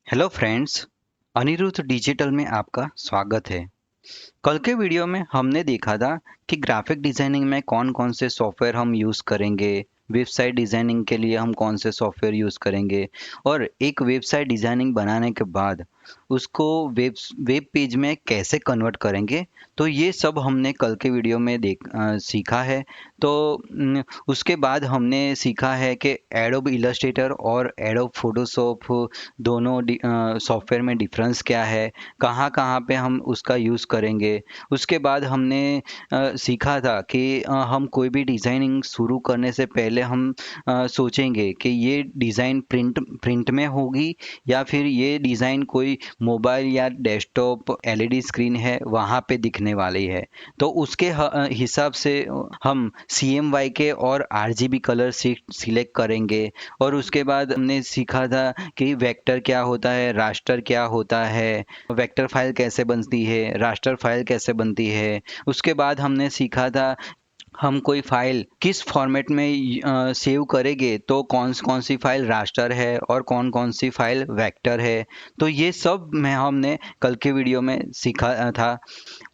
Hello friends, Anirudh digital में आपका स्वागत है। कल के वीडियो में हमने देखा था कि ग्राफिक डिज़ाइनिंग में कौन कौन से सॉफ्टवेयर हम यूज़ करेंगे, वेबसाइट डिज़ाइनिंग के लिए हम कौन से सॉफ्टवेयर यूज़ करेंगे और एक वेबसाइट डिज़ाइनिंग बनाने के बाद उसको वेब पेज में कैसे कन्वर्ट करेंगे। तो ये सब हमने कल के वीडियो में सीखा है। तो उसके बाद हमने सीखा है कि एडोब इलस्ट्रेटर और एडोब फोटोशॉप दोनों सॉफ्टवेयर में डिफरेंस क्या है, कहाँ कहाँ पे हम उसका यूज़ करेंगे। उसके बाद हमने सीखा था कि हम कोई भी डिज़ाइनिंग शुरू करने से पहले हम सोचेंगे कि ये डिज़ाइन प्रिंट प्रिंट में होगी या फिर ये डिज़ाइन कोई मोबाइल या डेस्कटॉप एलईडी स्क्रीन है वहाँ पे दिखने वाली है। तो उसके हिसाब से हम CMYK के और RGB कलर सिलेक्ट करेंगे। और उसके बाद हमने सीखा था कि वेक्टर क्या होता है, रास्टर क्या होता है, वेक्टर फाइल कैसे बनती है, रास्टर फाइल कैसे बनती है। उसके बाद हमने सीखा था हम कोई फाइल किस फॉर्मेट में सेव करेंगे, तो कौन कौन सी फाइल रास्टर है और कौन कौन सी फाइल वेक्टर है। तो ये सब मैं हमने कल के वीडियो में सीखा था।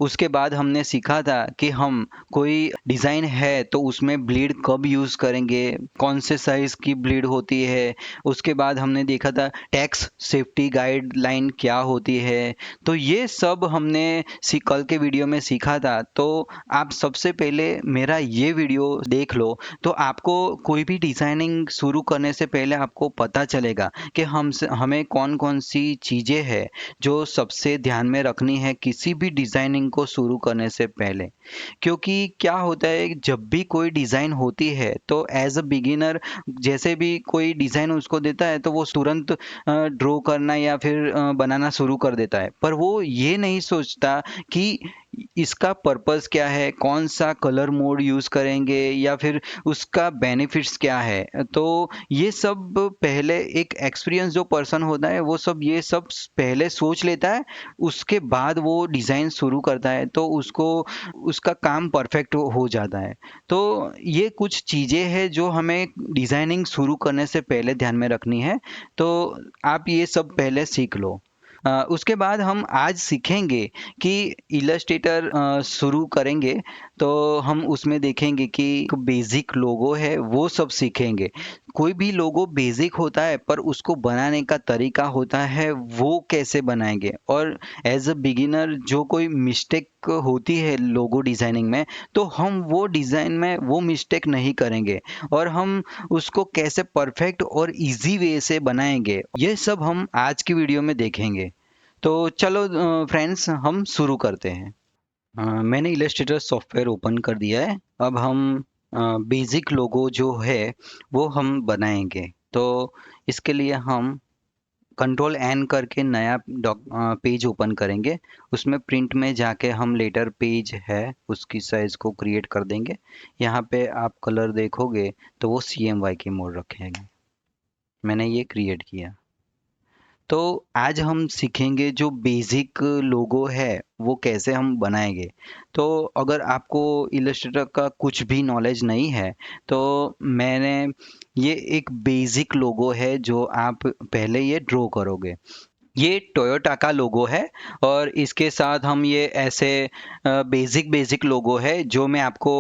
उसके बाद हमने सीखा था कि हम कोई डिज़ाइन है तो उसमें ब्लीड कब यूज़ करेंगे, कौन से साइज़ की ब्लीड होती है। उसके बाद हमने देखा था टैक्स सेफ्टी गाइडलाइन क्या होती है। तो ये सब हमने कल के वीडियो में सीखा था। तो आप सबसे पहले मेरा ये वीडियो देख लो, तो आपको कोई भी डिज़ाइनिंग शुरू करने से पहले आपको पता चलेगा कि हमें कौन कौन सी चीज़ें हैं जो सबसे ध्यान में रखनी है किसी भी डिज़ाइनिंग को शुरू करने से पहले। क्योंकि क्या होता है, जब भी कोई डिज़ाइन होती है तो एज अ बिगिनर जैसे भी कोई डिज़ाइन उसको देता है तो वो तुरंत ड्रॉ करना या फिर बनाना शुरू कर देता है, पर वो ये नहीं सोचता कि इसका पर्पस क्या है, कौन सा कलर मोड यूज़ करेंगे या फिर उसका बेनिफिट्स क्या है। तो ये सब पहले एक एक्सपीरियंस जो पर्सन होता है वो सब ये सब पहले सोच लेता है। उसके बाद वो डिज़ाइन शुरू करता है तो उसको उसका काम परफेक्ट हो जाता है। तो ये कुछ चीज़ें हैं जो हमें डिज़ाइनिंग शुरू करने से पहले ध्यान में रखनी है। तो आप ये सब पहले सीख लो। उसके बाद हम आज सीखेंगे कि इलस्ट्रेटर शुरू करेंगे तो हम उसमें देखेंगे कि बेसिक लोगो है वो सब सीखेंगे। कोई भी लोगो बेसिक होता है पर उसको बनाने का तरीका होता है वो कैसे बनाएंगे। और एज अ बिगिनर जो कोई मिस्टेक होती है लोगो डिज़ाइनिंग में, तो हम वो डिज़ाइन में वो मिस्टेक नहीं करेंगे और हम उसको कैसे परफेक्ट और इजी वे से बनाएंगे, ये सब हम आज की वीडियो में देखेंगे। तो चलो फ्रेंड्स, हम शुरू करते हैं। मैंने इलस्ट्रेटर सॉफ्टवेयर ओपन कर दिया है। अब हम बेसिक लोगो जो है वो हम बनाएंगे। तो इसके लिए हम कंट्रोल एन करके नया पेज ओपन करेंगे। उसमें प्रिंट में जाके हम लेटर पेज है उसकी साइज़ को क्रिएट कर देंगे। यहाँ पे आप कलर देखोगे तो वो CMYK मोड रखेंगे। मैंने ये क्रिएट किया। तो आज हम सीखेंगे जो बेसिक लोगो है वो कैसे हम बनाएंगे। तो अगर आपको इलस्ट्रेटर का कुछ भी नॉलेज नहीं है तो मैंने ये एक बेसिक लोगो है जो आप पहले ये ड्रॉ करोगे। ये टोयोटा का लोगो है और इसके साथ हम ये ऐसे बेसिक बेसिक लोगो है जो मैं आपको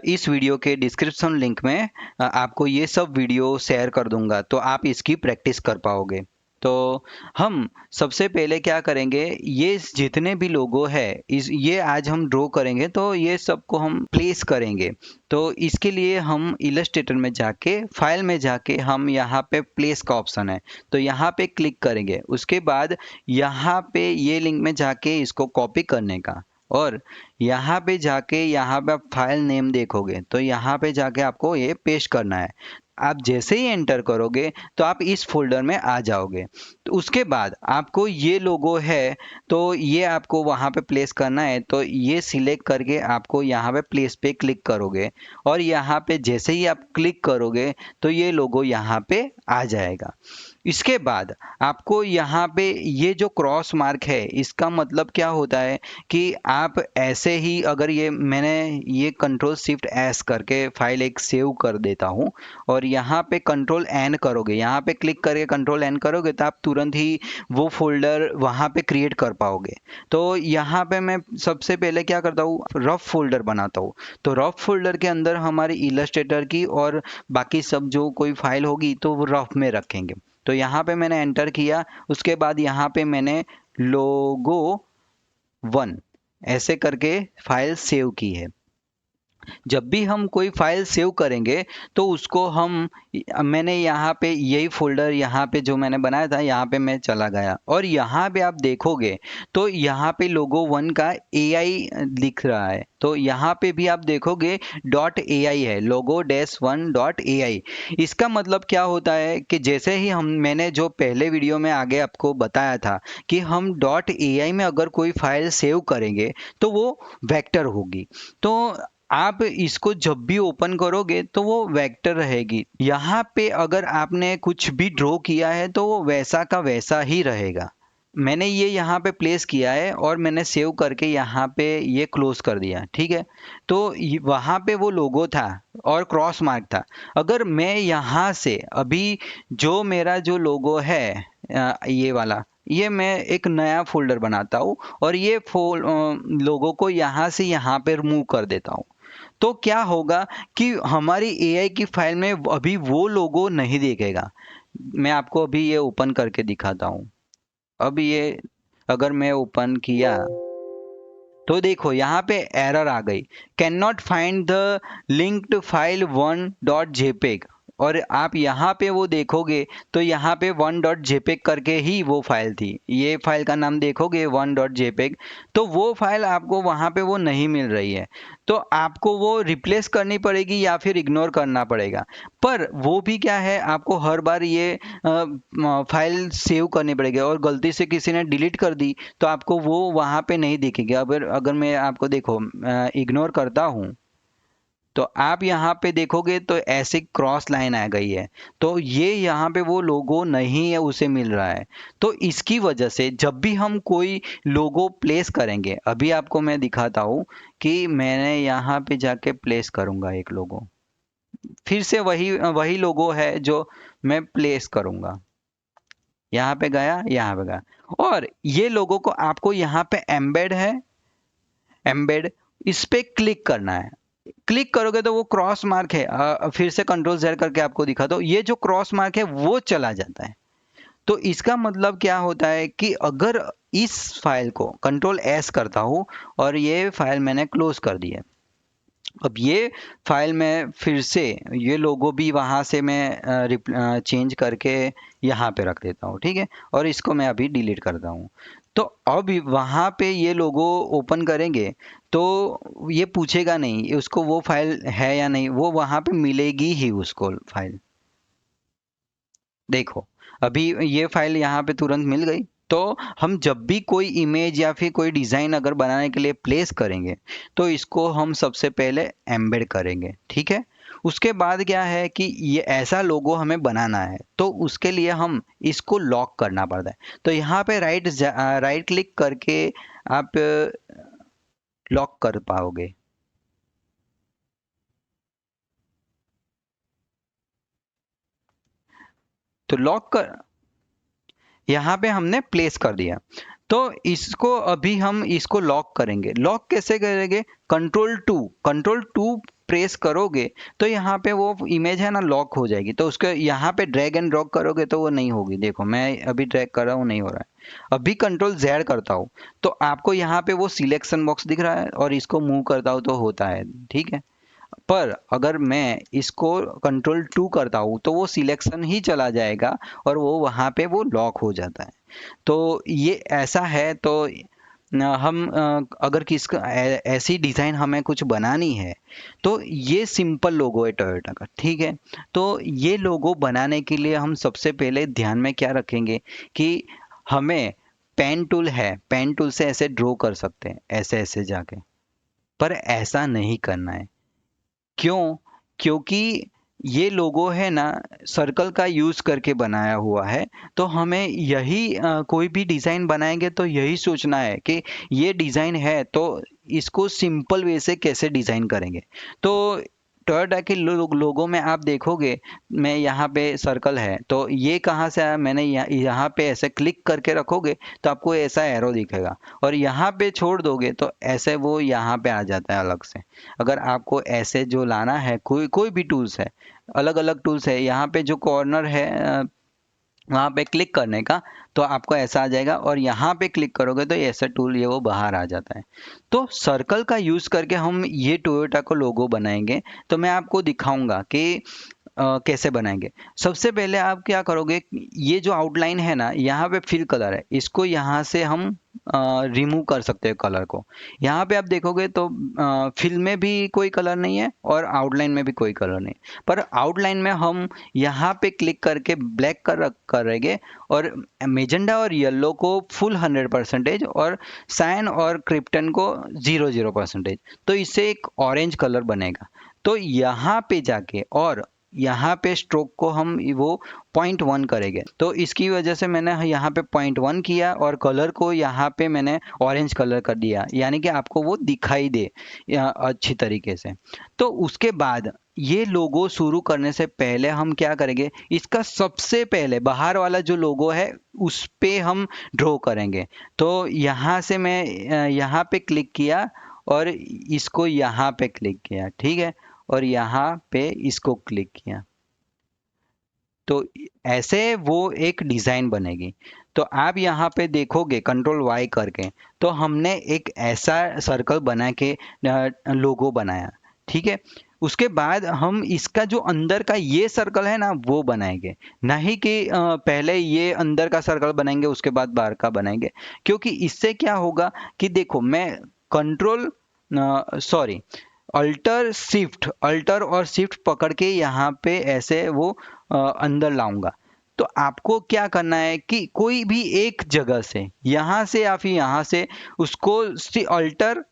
इस वीडियो के डिस्क्रिप्शन लिंक में आपको ये सब वीडियो शेयर कर दूंगा तो आप इसकी प्रैक्टिस कर पाओगे। तो हम सबसे पहले क्या करेंगे, ये जितने भी लोगो है इस ये आज हम ड्रॉ करेंगे तो ये सबको हम प्लेस करेंगे। तो इसके लिए हम इलस्ट्रेटर में जाके फाइल में जाके हम यहाँ पे प्लेस का ऑप्शन है तो यहाँ पे क्लिक करेंगे। उसके बाद यहाँ पे ये लिंक में जाके इसको कॉपी करने का और यहाँ पे जाके यहाँ पे आप फाइल नेम देखोगे तो यहाँ पे जाके आपको ये पेस्ट करना है। आप जैसे ही एंटर करोगे तो आप इस फोल्डर में आ जाओगे। तो उसके बाद आपको ये लोगो है तो ये आपको वहाँ पे प्लेस करना है। तो ये सिलेक्ट करके आपको यहाँ पे प्लेस पे क्लिक करोगे और यहाँ पे जैसे ही आप क्लिक करोगे तो ये लोगो यहाँ पे आ जाएगा। इसके बाद आपको यहाँ पे ये जो क्रॉस मार्क है इसका मतलब क्या होता है कि आप ऐसे ही अगर ये मैंने ये कंट्रोल शिफ्ट एस करके फाइल एक सेव कर देता हूँ और यहाँ पे कंट्रोल एन करोगे, यहाँ पे क्लिक करके कंट्रोल एन करोगे तो आप तुरंत ही वो फोल्डर वहाँ पे क्रिएट कर पाओगे। तो यहाँ पे मैं सबसे पहले क्या करता हूँ, रफ फोल्डर बनाता हूँ। तो रफ फोल्डर के अंदर हमारी इलस्ट्रेटर की और बाकी सब जो कोई फाइल होगी तो वो रफ में रखेंगे। तो यहाँ पे मैंने एंटर किया, उसके बाद यहाँ पे मैंने लोगो 1 ऐसे करके फाइल सेव की है। जब भी हम कोई फाइल सेव करेंगे तो उसको हम मैंने यहाँ पे यही फोल्डर यहाँ पे जो मैंने बनाया था यहाँ पे मैं चला गया और यहाँ पे आप देखोगे तो यहाँ पे लोगो 1 का AI लिख रहा है। तो यहाँ पे भी आप देखोगे .ai है, logo-1.ai। इसका मतलब क्या होता है कि जैसे ही हम मैंने जो पहले वीडियो में आगे आपको बताया था कि हम .ai में अगर कोई फाइल सेव करेंगे तो वो वेक्टर होगी। तो आप इसको जब भी ओपन करोगे तो वो वेक्टर रहेगी। यहाँ पे अगर आपने कुछ भी ड्रॉ किया है तो वो वैसा का वैसा ही रहेगा। मैंने ये यहाँ पे प्लेस किया है और मैंने सेव करके यहाँ पे ये क्लोज कर दिया, ठीक है। तो वहाँ पे वो लोगो था और क्रॉस मार्क था। अगर मैं यहाँ से अभी जो मेरा जो लोगो है ये वाला, ये मैं एक नया फोल्डर बनाता हूँ और ये लोगो को यहाँ से यहाँ पे रिमूव कर देता हूँ। तो क्या होगा कि हमारी AI की फाइल में अभी वो लोगो नहीं दिखेगा। मैं आपको अभी ये ओपन करके दिखाता हूँ। अब ये अगर मैं ओपन किया तो देखो यहाँ पे एरर आ गई, can not find the linked file 1.jpg। और आप यहाँ पे वो देखोगे तो यहाँ पे 1.jpg करके ही वो फाइल थी। ये फाइल का नाम देखोगे 1.jpg, तो वो फाइल आपको वहाँ पे वो नहीं मिल रही है। तो आपको वो रिप्लेस करनी पड़ेगी या फिर इग्नोर करना पड़ेगा। पर वो भी क्या है, आपको हर बार ये फाइल सेव करनी पड़ेगी और गलती से किसी ने डिलीट कर दी तो आपको वो वहाँ पे नहीं दिखेगी। अगर अगर मैं आपको देखो इग्नोर करता हूँ तो आप यहाँ पे देखोगे तो ऐसे क्रॉस लाइन आ गई है। तो ये यहाँ पे वो लोगो नहीं है, उसे मिल रहा है। तो इसकी वजह से जब भी हम कोई लोगो प्लेस करेंगे, अभी आपको मैं दिखाता हूँ कि मैंने यहाँ पे जाके प्लेस करूँगा एक लोगो, फिर से वही वही लोगो है जो मैं प्लेस करूँगा। यहाँ पे गया, यहाँ पे गया और ये लोगों को आपको यहाँ पे एम्बेड है, एम्बेड इस पे क्लिक करना है। क्लिक करोगे तो वो क्रॉस मार्क है, फिर से कंट्रोल Z करके आपको दिखा दो, ये जो क्रॉस मार्क है वो चला जाता है। तो इसका मतलब क्या होता है कि अगर इस फाइल को कंट्रोल S करता हूँ और ये फाइल मैंने क्लोज कर दी है, अब ये फाइल में फिर से ये लोगो भी वहाँ से मैं चेंज करके यहाँ पे रख देता हूँ, ठीक है। और इसको मैं अभी डिलीट करता हूँ। तो अब वहाँ पे ये लोगो ओपन करेंगे तो ये पूछेगा नहीं उसको वो फाइल है या नहीं, वो वहाँ पे मिलेगी ही उसको फाइल। देखो अभी ये फाइल यहाँ पे तुरंत मिल गई। तो हम जब भी कोई इमेज या फिर कोई डिज़ाइन अगर बनाने के लिए प्लेस करेंगे तो इसको हम सबसे पहले एम्बेड करेंगे, ठीक है। उसके बाद क्या है कि ये ऐसा लोगो हमें बनाना है तो उसके लिए हम इसको लॉक करना पड़ता है। तो यहाँ पे राइट क्लिक करके आप लॉक कर पाओगे। तो लॉक कर यहाँ पे हमने प्लेस कर दिया। तो इसको अभी हम इसको लॉक करेंगे। लॉक कैसे करेंगे, कंट्रोल 2 प्रेस करोगे तो यहाँ पे वो इमेज है ना लॉक हो जाएगी। तो उसके यहाँ पे ड्रैग एंड ड्रॉप करोगे तो वो नहीं होगी। देखो मैं अभी ड्रैग कर रहा हूँ, नहीं हो रहा है। अभी कंट्रोल Z करता हूँ तो आपको यहाँ पे वो सिलेक्शन बॉक्स दिख रहा है और इसको मूव करता हूँ तो होता है, ठीक है। पर अगर मैं इसको कंट्रोल 2 करता हूँ तो वो सिलेक्शन ही चला जाएगा और वो वहाँ पे वो लॉक हो जाता है। तो ये ऐसा है। तो हम अगर ऐसी डिज़ाइन हमें कुछ बनानी है तो ये सिंपल लोगो है टोयोटा का, ठीक है। तो ये लोगो बनाने के लिए हम सबसे पहले ध्यान में क्या रखेंगे कि हमें पेन टूल है, पेन टूल से ऐसे ड्रॉ कर सकते हैं ऐसे ऐसे जाके, पर ऐसा नहीं करना है। क्यों? क्योंकि ये लोगो है ना सर्कल का यूज करके बनाया हुआ है। तो हमें यही कोई भी डिजाइन बनाएंगे तो यही सोचना है कि ये डिजाइन है तो इसको सिंपल वे से कैसे डिजाइन करेंगे। तो टोयोटा के लोगों में आप देखोगे, मैं यहाँ पे सर्कल है तो ये कहाँ से आया, मैंने यहाँ पे ऐसे क्लिक करके रखोगे तो आपको ऐसा एरो दिखेगा, और यहाँ पे छोड़ दोगे तो ऐसे वो यहाँ पे आ जाता है अलग से। अगर आपको ऐसे जो लाना है, कोई कोई भी टूल्स है, अलग अलग टूल्स है, यहाँ पे जो कॉर्नर है वहाँ पे क्लिक करने का, तो आपको ऐसा आ जाएगा, और यहाँ पे क्लिक करोगे तो ऐसा टूल ये वो बाहर आ जाता है। तो सर्कल का यूज़ करके हम ये टोयोटा को लोगो बनाएंगे। तो मैं आपको दिखाऊंगा कि कैसे बनाएंगे। सबसे पहले आप क्या करोगे, ये जो आउटलाइन है ना, यहाँ पे फिल कलर है, इसको यहाँ से हम रिमूव कर सकते हैं कलर को। यहाँ पे आप देखोगे तो फिल में भी कोई कलर नहीं है और आउटलाइन में भी कोई कलर नहीं, पर आउटलाइन में हम यहाँ पे क्लिक करके ब्लैक करेंगे, और मेजेंडा और येलो को फुल 100% और साइन और क्रिप्टन को 0% तो इससे एक ऑरेंज कलर बनेगा। तो यहाँ पे जाके और यहाँ पे स्ट्रोक को हम वो 0.1 करेंगे, तो इसकी वजह से मैंने यहाँ पे 0.1 किया और कलर को यहाँ पे मैंने ऑरेंज कलर कर दिया, यानी कि आपको वो दिखाई दे अच्छी तरीके से। तो उसके बाद ये लोगो शुरू करने से पहले हम क्या करेंगे, इसका सबसे पहले बाहर वाला जो लोगो है उस पे हम ड्रॉ करेंगे। तो यहाँ से मैं यहाँ पे क्लिक किया और इसको यहाँ पे क्लिक किया, ठीक है, और यहाँ पे इसको क्लिक किया, तो ऐसे वो एक डिज़ाइन बनेगी। तो आप यहाँ पे देखोगे कंट्रोल वाई करके, तो हमने एक ऐसा सर्कल बना के लोगो बनाया, ठीक है। उसके बाद हम इसका जो अंदर का ये सर्कल है ना वो बनाएंगे, नहीं कि पहले ये अंदर का सर्कल बनाएंगे उसके बाद बाहर का बनाएंगे। क्योंकि इससे क्या होगा कि देखो, मैं कंट्रोल सॉरी अल्टर और शिफ्ट पकड़ के यहाँ पे ऐसे वो अंदर लाऊंगा। तो आपको क्या करना है कि कोई भी एक जगह से, यहाँ से या फिर यहाँ से, उसको अल्टर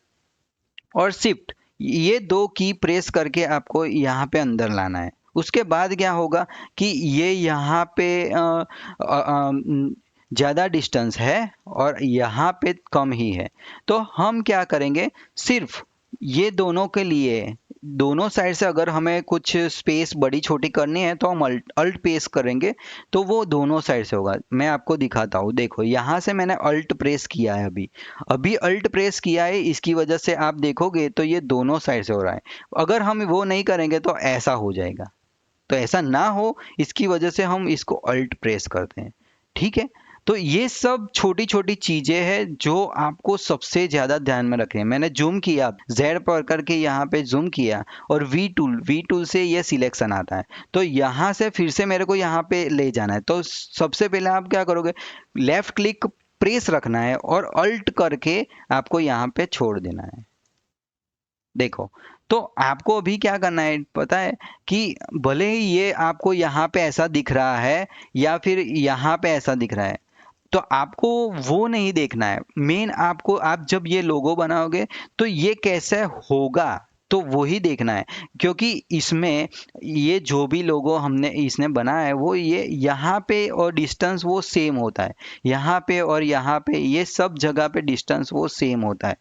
और शिफ्ट ये दो की प्रेस करके आपको यहाँ पे अंदर लाना है। उसके बाद क्या होगा कि ये यहाँ पे ज़्यादा डिस्टेंस है और यहाँ पे कम ही है। तो हम क्या करेंगे, सिर्फ ये दोनों के लिए दोनों साइड से अगर हमें कुछ स्पेस बड़ी छोटी करनी है तो हम अल्ट प्रेस करेंगे, तो वो दोनों साइड से होगा। मैं आपको दिखाता हूँ, देखो यहाँ से मैंने अल्ट प्रेस किया है, अभी अभी अल्ट प्रेस किया है, इसकी वजह से आप देखोगे तो ये दोनों साइड से हो रहा है। अगर हम वो नहीं करेंगे तो ऐसा हो जाएगा। तो ऐसा ना हो इसकी वजह से हम इसको अल्ट प्रेस करते हैं, ठीक है। तो ये सब छोटी छोटी चीजें हैं जो आपको सबसे ज्यादा ध्यान में रखनी है। मैंने जूम किया, जेड पर करके यहाँ पे जूम किया, और वी टूल से ये सिलेक्शन आता है। तो यहाँ से फिर से मेरे को यहाँ पे ले जाना है, तो सबसे पहले आप क्या करोगे, लेफ्ट क्लिक प्रेस रखना है और अल्ट करके आपको यहाँ पे छोड़ देना है। देखो, तो आपको अभी क्या करना है पता है, कि भले ही ये आपको यहाँ पे ऐसा दिख रहा है या फिर यहाँ पे ऐसा दिख रहा है, तो आपको वो नहीं देखना है। मेन आपको, आप जब ये लोगो बनाओगे तो ये कैसे होगा तो वो ही देखना है। क्योंकि इसमें ये जो भी लोगो हमने इसने बनाया है वो ये यहाँ पे और डिस्टेंस वो सेम होता है, यहाँ पे और यहाँ पे ये सब जगह पे डिस्टेंस वो सेम होता है।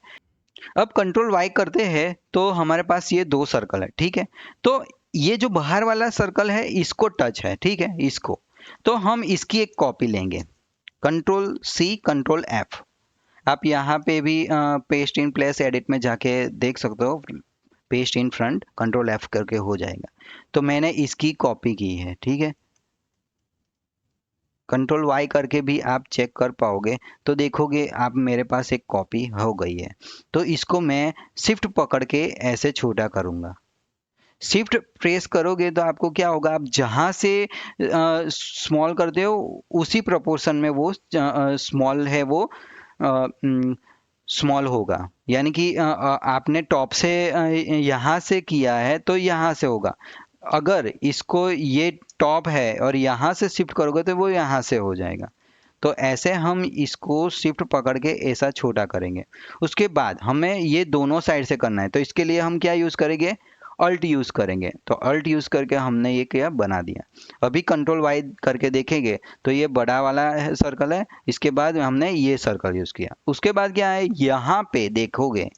अब कंट्रोल वाई करते हैं तो हमारे पास ये दो सर्कल है, ठीक है। तो ये जो बाहर वाला सर्कल है इसको टच है, ठीक है, इसको, तो हम इसकी एक कॉपी लेंगे, कंट्रोल सी कंट्रोल एफ। आप यहाँ पे भी पेस्ट इन प्लेस एडिट में जाके देख सकते हो, paste in front control F करके हो जाएगा। तो मैंने इसकी कॉपी की है, ठीक है। कंट्रोल वाई करके भी आप चेक कर पाओगे, तो देखोगे आप मेरे पास एक कॉपी हो गई है। तो इसको मैं शिफ्ट पकड़ के ऐसे छोटा करूँगा। शिफ्ट प्रेस करोगे तो आपको क्या होगा, आप जहाँ से स्मॉल करते हो उसी प्रोपोर्शन में वो स्मॉल है वो स्मॉल होगा। यानी कि आपने टॉप से यहाँ से किया है तो यहाँ से होगा। अगर इसको ये टॉप है और यहाँ से शिफ्ट करोगे तो वो यहाँ से हो जाएगा। तो ऐसे हम इसको शिफ्ट पकड़ के ऐसा छोटा करेंगे। उसके बाद हमें ये दोनों साइड से करना है, तो इसके लिए हम क्या यूज़ करेंगे, अल्ट यूज़ करेंगे। तो अल्ट यूज़ करके हमने ये क्या बना दिया। अभी कंट्रोल वाई करके देखेंगे तो ये बड़ा वाला सर्कल है, इसके बाद हमने ये सर्कल यूज़ किया। उसके बाद क्या है, यहाँ पे देखोगे,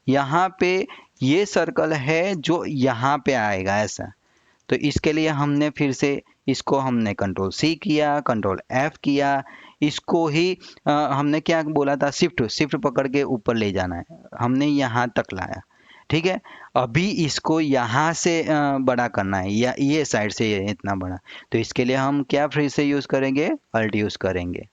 यहाँ पे ये सर्कल है जो यहाँ पे आएगा ऐसा। तो इसके लिए हमने फिर से इसको हमने कंट्रोल सी किया, कंट्रोल एफ किया, इसको ही हमने क्या बोला था, शिफ्ट शिफ्ट पकड़ के ऊपर ले जाना है, हमने यहाँ तक लाया। ठीक है, अभी इसको यहाँ से बड़ा करना है, या ये साइड से ये इतना बड़ा। तो इसके लिए हम क्या फिर से यूज़ करेंगे, अल्ट यूज़ करेंगे।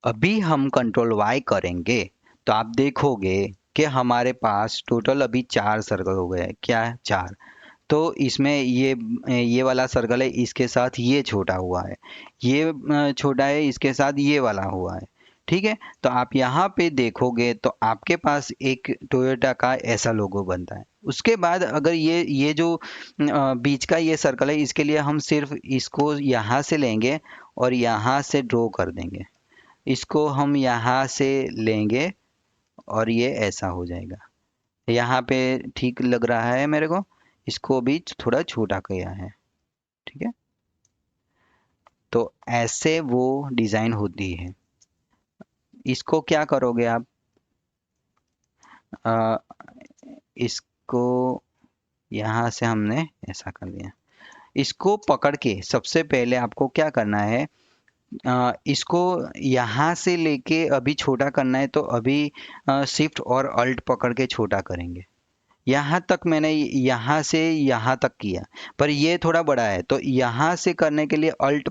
अभी हम कंट्रोल वाई करेंगे तो आप देखोगे कि हमारे पास टोटल अभी 4 सर्कल हो गए। क्या है, 4। तो इसमें ये वाला सर्कल है, इसके साथ ये छोटा हुआ है, ये छोटा है, इसके साथ ये वाला हुआ है। ठीक है, तो आप यहाँ पे देखोगे तो आपके पास एक टोयोटा का ऐसा लोगो बनता है। उसके बाद अगर ये जो बीच का ये सर्कल है, इसके लिए हम सिर्फ इसको यहाँ से लेंगे और यहाँ से ड्रॉ कर देंगे। इसको हम यहाँ से लेंगे और ये ऐसा हो जाएगा। यहाँ पे ठीक लग रहा है मेरे को, इसको भी थोड़ा छोटा किया है। ठीक है, तो ऐसे वो डिज़ाइन होती है। इसको क्या करोगे आप, आ, इसको यहाँ से हमने ऐसा कर दिया। इसको पकड़ के सबसे पहले आपको क्या करना है, इसको यहाँ से लेके अभी छोटा करना है। तो अभी शिफ्ट और अल्ट पकड़ के छोटा करेंगे। यहाँ तक मैंने यहाँ से यहाँ तक किया, पर ये थोड़ा बड़ा है, तो यहाँ से करने के लिए अल्ट,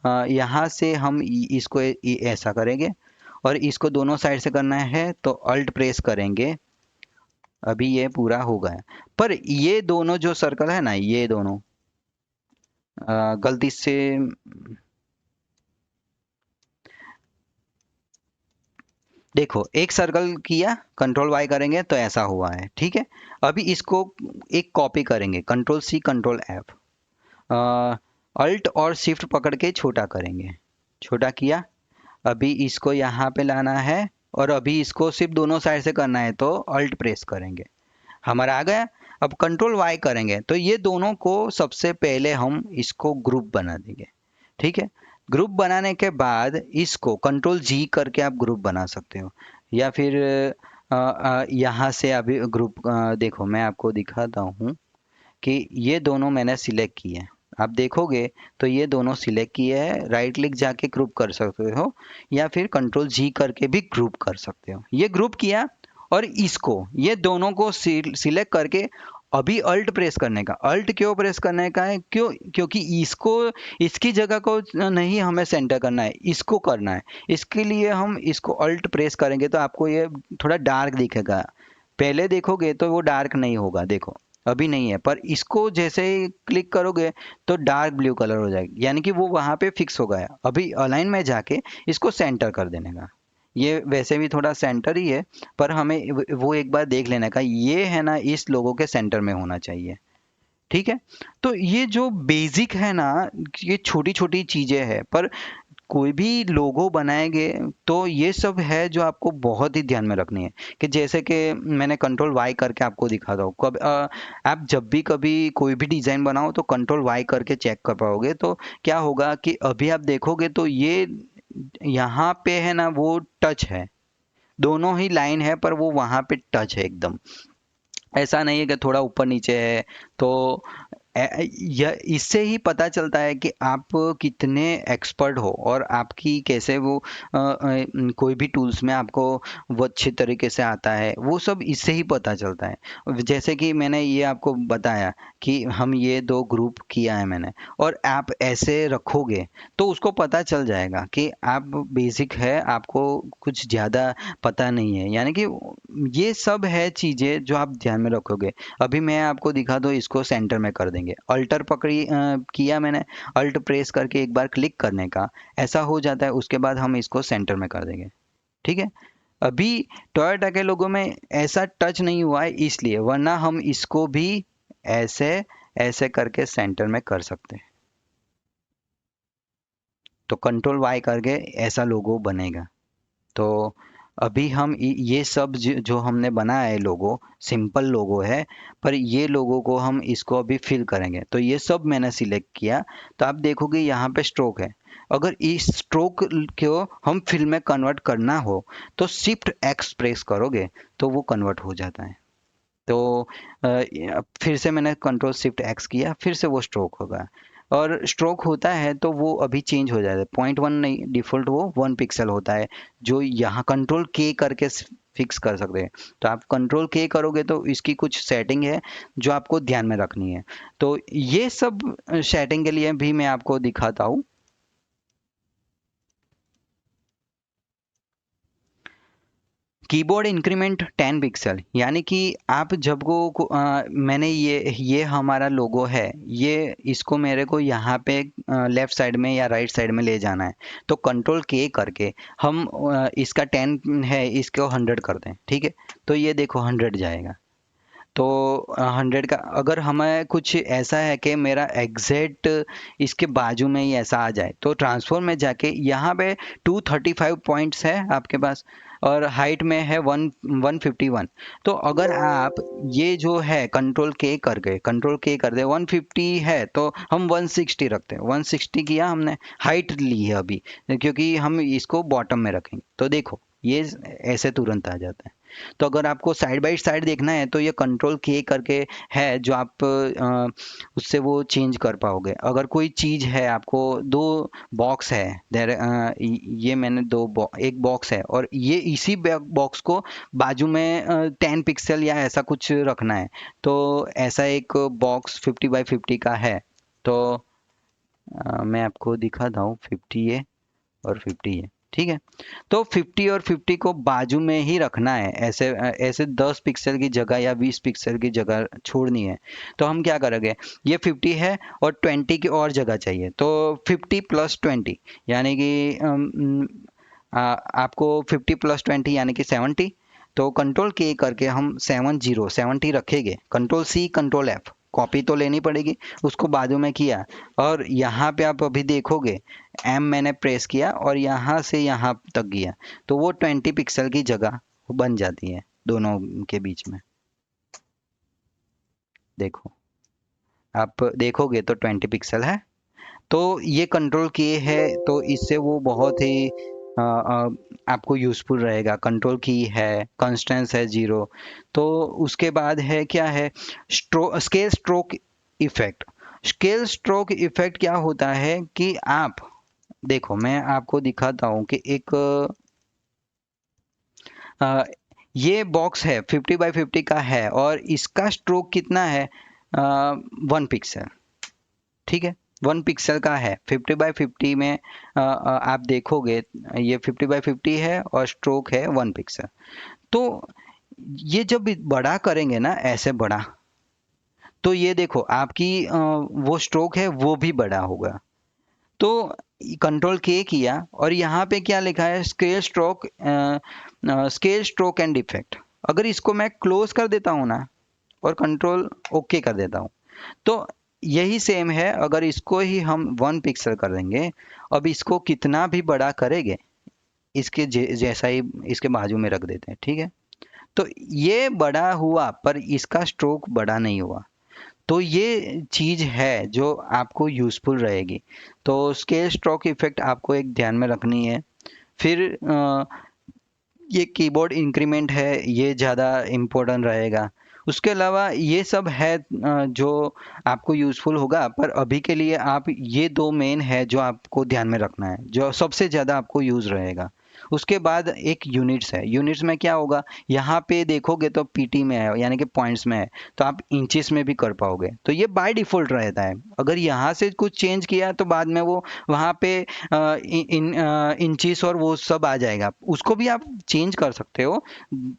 यहाँ से हम इसको ऐसा करेंगे, और इसको दोनों साइड से करना है तो अल्ट प्रेस करेंगे। अभी ये पूरा हो गया। पर ये दोनों जो सर्कल है ना, ये दोनों गलती से, देखो एक सर्कल किया, कंट्रोल वाई करेंगे तो ऐसा हुआ है। ठीक है, अभी इसको एक कॉपी करेंगे, control C control F, alt और शिफ्ट पकड़ के छोटा करेंगे। छोटा किया, अभी इसको यहाँ पे लाना है, और अभी इसको सिर्फ दोनों साइड से करना है तो अल्ट प्रेस करेंगे, हमारा आ गया। अब कंट्रोल वाई करेंगे तो ये दोनों को सबसे पहले हम इसको ग्रुप बना देंगे। ठीक है, ग्रुप बनाने के बाद इसको कंट्रोल जी करके आप ग्रुप बना सकते हो, या फिर यहाँ से अभी ग्रुप, देखो मैं आपको दिखाता हूँ कि ये दोनों मैंने सिलेक्ट किए हैं। आप देखोगे तो ये दोनों सिलेक्ट किए हैं, राइट क्लिक जाके ग्रुप कर सकते हो, या फिर कंट्रोल जी करके भी ग्रुप कर सकते हो। ये ग्रुप किया, और इसको ये दोनों को सिलेक्ट करके अभी अल्ट प्रेस करने का। अल्ट क्यों प्रेस करने का है, क्योंकि इसको, इसकी जगह को नहीं हमें सेंटर करना है, इसको करना है। इसके लिए हम इसको अल्ट प्रेस करेंगे तो आपको ये थोड़ा डार्क दिखेगा। पहले देखोगे तो वो डार्क नहीं होगा, देखो अभी नहीं है, पर इसको जैसे ही क्लिक करोगे तो डार्क ब्लू कलर हो जाएगा, यानी कि वो वहाँ पे फिक्स हो गया। अभी अलाइन में जाके इसको सेंटर कर देने का। ये वैसे भी थोड़ा सेंटर ही है, पर हमें वो एक बार देख लेने का, ये है ना इस लोगों के सेंटर में होना चाहिए। ठीक है, तो ये जो बेसिक है ना, ये छोटी छोटी चीज़ें हैं, पर कोई भी लोगो बनाएंगे तो ये सब है जो आपको बहुत ही ध्यान में रखनी है। कि जैसे कि मैंने कंट्रोल वाई करके आपको दिखाता हूँ, कब आप जब भी कभी कोई भी डिज़ाइन बनाओ तो कंट्रोल वाई करके चेक कर पाओगे। तो क्या होगा कि अभी आप देखोगे तो ये यहाँ पे है ना, वो टच है, दोनों ही लाइन है, पर वो वहाँ पे टच है एकदम। ऐसा नहीं है कि थोड़ा ऊपर नीचे है। तो यह इससे ही पता चलता है कि आप कितने एक्सपर्ट हो, और आपकी कैसे वो कोई भी टूल्स में आपको वो अच्छे तरीके से आता है, वो सब इससे ही पता चलता है। जैसे कि मैंने ये आपको बताया कि हम ये दो ग्रुप किया है मैंने, और आप ऐसे रखोगे तो उसको पता चल जाएगा कि आप बेसिक है, आपको कुछ ज़्यादा पता नहीं है। यानी कि ये सब है चीज़ें जो आप ध्यान में रखोगे। अभी मैं आपको दिखा दूँ, इसको सेंटर में कर देंगे। अल्टर पकड़ी किया मैंने, अल्ट प्रेस करके एक बार क्लिक करने का, ऐसा हो जाता है। उसके बाद हम इसको सेंटर में कर देंगे। ठीक है, अभी टोयोटा के लोगों में ऐसा टच नहीं हुआ है इसलिए, वरना हम इसको भी ऐसे ऐसे करके सेंटर में कर सकते हैं। तो कंट्रोल वाई करके ऐसा लोगो बनेगा। तो अभी हम ये सब जो हमने बनाया है लोगो, सिंपल लोगो है, पर ये लोगो को हम इसको अभी फिल करेंगे। तो ये सब मैंने सिलेक्ट किया, तो आप देखोगे यहाँ पे स्ट्रोक है। अगर इस स्ट्रोक को हम फिल में कन्वर्ट करना हो तो शिफ्ट एक्स प्रेस करोगे तो वो कन्वर्ट हो जाता है। तो फिर से मैंने कंट्रोल शिफ्ट एक्स किया, फिर से वो स्ट्रोक होगा। और स्ट्रोक होता है तो वो अभी चेंज हो जाता है, 0.1 नहीं, डिफ़ॉल्ट वो 1 पिक्सल होता है, जो यहाँ कंट्रोल के करके फिक्स कर सकते हैं। तो आप कंट्रोल के करोगे तो इसकी कुछ सेटिंग है जो आपको ध्यान में रखनी है। तो ये सब सेटिंग के लिए भी मैं आपको दिखाता हूँ। कीबोर्ड इंक्रीमेंट 10 पिक्सल, यानी कि आप जब मैंने ये हमारा लोगो है, ये इसको मेरे को यहाँ पे लेफ्ट साइड में या राइट साइड में ले जाना है। तो कंट्रोल के करके हम इसका 10 है, इसको 100 कर दें, ठीक है। तो ये देखो 100 जाएगा। तो 100 का अगर हमें कुछ ऐसा है कि मेरा एग्जैक्ट इसके बाजू में ही ऐसा आ जाए, तो ट्रांसफॉर्म में जाके यहाँ पे 235 पॉइंट्स है आपके पास, और हाइट में है 151। तो अगर आप ये जो है कंट्रोल के कर दे 150 है, तो हम 160 रखते हैं। 160 किया हमने, हाइट ली है अभी, क्योंकि हम इसको बॉटम में रखेंगे। तो देखो ये ऐसे तुरंत आ जाता है। तो अगर आपको साइड बाय साइड देखना है तो ये कंट्रोल के करके है, जो आप उससे वो चेंज कर पाओगे। अगर कोई चीज़ है, आपको दो बॉक्स है, ये मैंने एक बॉक्स है, और ये इसी बॉक्स को बाजू में 10 पिक्सल या ऐसा कुछ रखना है, तो ऐसा एक बॉक्स 50 बाय 50 का है। तो मैं आपको दिखाता हूँ, 50 है और 50 है, ठीक है। तो 50 और 50 को बाजू में ही रखना है, ऐसे ऐसे 10 पिक्सल की जगह या 20 पिक्सल की जगह छोड़नी है। तो हम क्या करेंगे, ये 50 है और 20 की और जगह चाहिए, तो 50 प्लस 20, यानी कि आपको 50 प्लस 20 यानी कि 70। तो कंट्रोल के करके हम 70 रखेंगे। Control C control F, copy तो लेनी पड़ेगी, उसको बाजू में किया। और यहाँ पे आप अभी देखोगे एम मैंने प्रेस किया और यहाँ से यहाँ तक गया, तो वो 20 पिक्सल की जगह बन जाती है दोनों के बीच में। देखो, आप देखोगे तो 20 पिक्सल है। तो ये कंट्रोल किए है, तो इससे वो बहुत ही आपको यूज़फुल रहेगा। कंट्रोल की है, कंस्टेंस है 0। तो उसके बाद है क्या है, scale stroke effect. Scale stroke effect क्या होता है कि आप देखो, मैं आपको दिखाता हूँ कि एक अ, ये बॉक्स है 50 बाय 50 का है, और इसका स्ट्रोक कितना है, 1 पिक्सल, ठीक है। 1 पिक्सल का है 50 बाय 50 में। आप देखोगे ये 50 बाय 50 है और स्ट्रोक है 1 पिक्सल। तो ये जब बड़ा करेंगे ना, ऐसे बड़ा, तो ये देखो आपकी वो स्ट्रोक है वो भी बड़ा होगा। तो कंट्रोल के किया और यहाँ पे क्या लिखा है, स्केल स्ट्रोक एंड इफेक्ट। अगर इसको मैं क्लोज कर देता हूँ ना, और कंट्रोल ओके कर देता हूँ, तो यही सेम है। अगर इसको ही हम 1 पिक्सल कर देंगे, अब इसको कितना भी बड़ा करेंगे, इसके जैसा ही इसके बाजू में रख देते हैं, ठीक है। तो ये बड़ा हुआ पर इसका स्ट्रोक बड़ा नहीं हुआ। तो ये चीज़ है जो आपको यूज़फुल रहेगी। तो स्केल स्ट्रोक इफेक्ट आपको एक ध्यान में रखनी है। फिर ये कीबोर्ड इंक्रीमेंट है, ये ज़्यादा इम्पोर्टेंट रहेगा। उसके अलावा ये सब है जो आपको यूज़फुल होगा, पर अभी के लिए आप ये दो मेन है जो आपको ध्यान में रखना है, जो सबसे ज़्यादा आपको यूज़ रहेगा। उसके बाद एक यूनिट्स है। यूनिट्स में क्या होगा, यहाँ पे देखोगे तो पीटी में है, यानी कि पॉइंट्स में है, तो आप इंचेस में भी कर पाओगे। तो ये बाय डिफ़ॉल्ट रहता है। अगर यहाँ से कुछ चेंज किया तो बाद में वो वहाँ पे इंचेस और वो सब आ जाएगा, उसको भी आप चेंज कर सकते हो।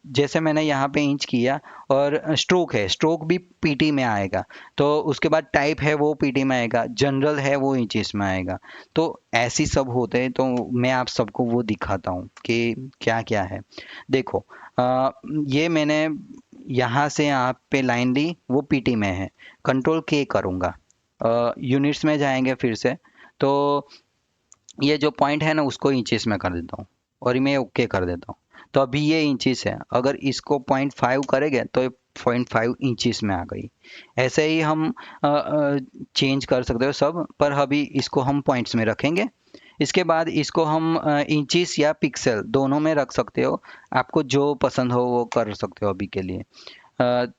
जैसे मैंने यहाँ पे इंच किया, और स्ट्रोक है, स्ट्रोक भी पीटी में आएगा। तो उसके बाद टाइप है वो पीटी में आएगा, जनरल है वो इंचेस में आएगा। तो ऐसी सब होते हैं। तो मैं आप सबको वो दिखाता हूँ कि क्या क्या है। देखो, ये मैंने यहाँ से यहाँ पे लाइन ली, वो पीटी में है। कंट्रोल के करूँगा, यूनिट्स में जाएंगे फिर से। तो ये जो पॉइंट है ना, उसको इंचेस में कर देता हूँ और मैं ओके कर देता हूँ। तो अभी ये इंचिस है, अगर इसको 0.5 करेंगे तो ये 0.5 इंचिस में आ गई। ऐसे ही हम चेंज कर सकते हो सब, पर अभी इसको हम पॉइंट्स में रखेंगे। इसके बाद इसको हम इंचिस या पिक्सल दोनों में रख सकते हो, आपको जो पसंद हो वो कर सकते हो अभी के लिए।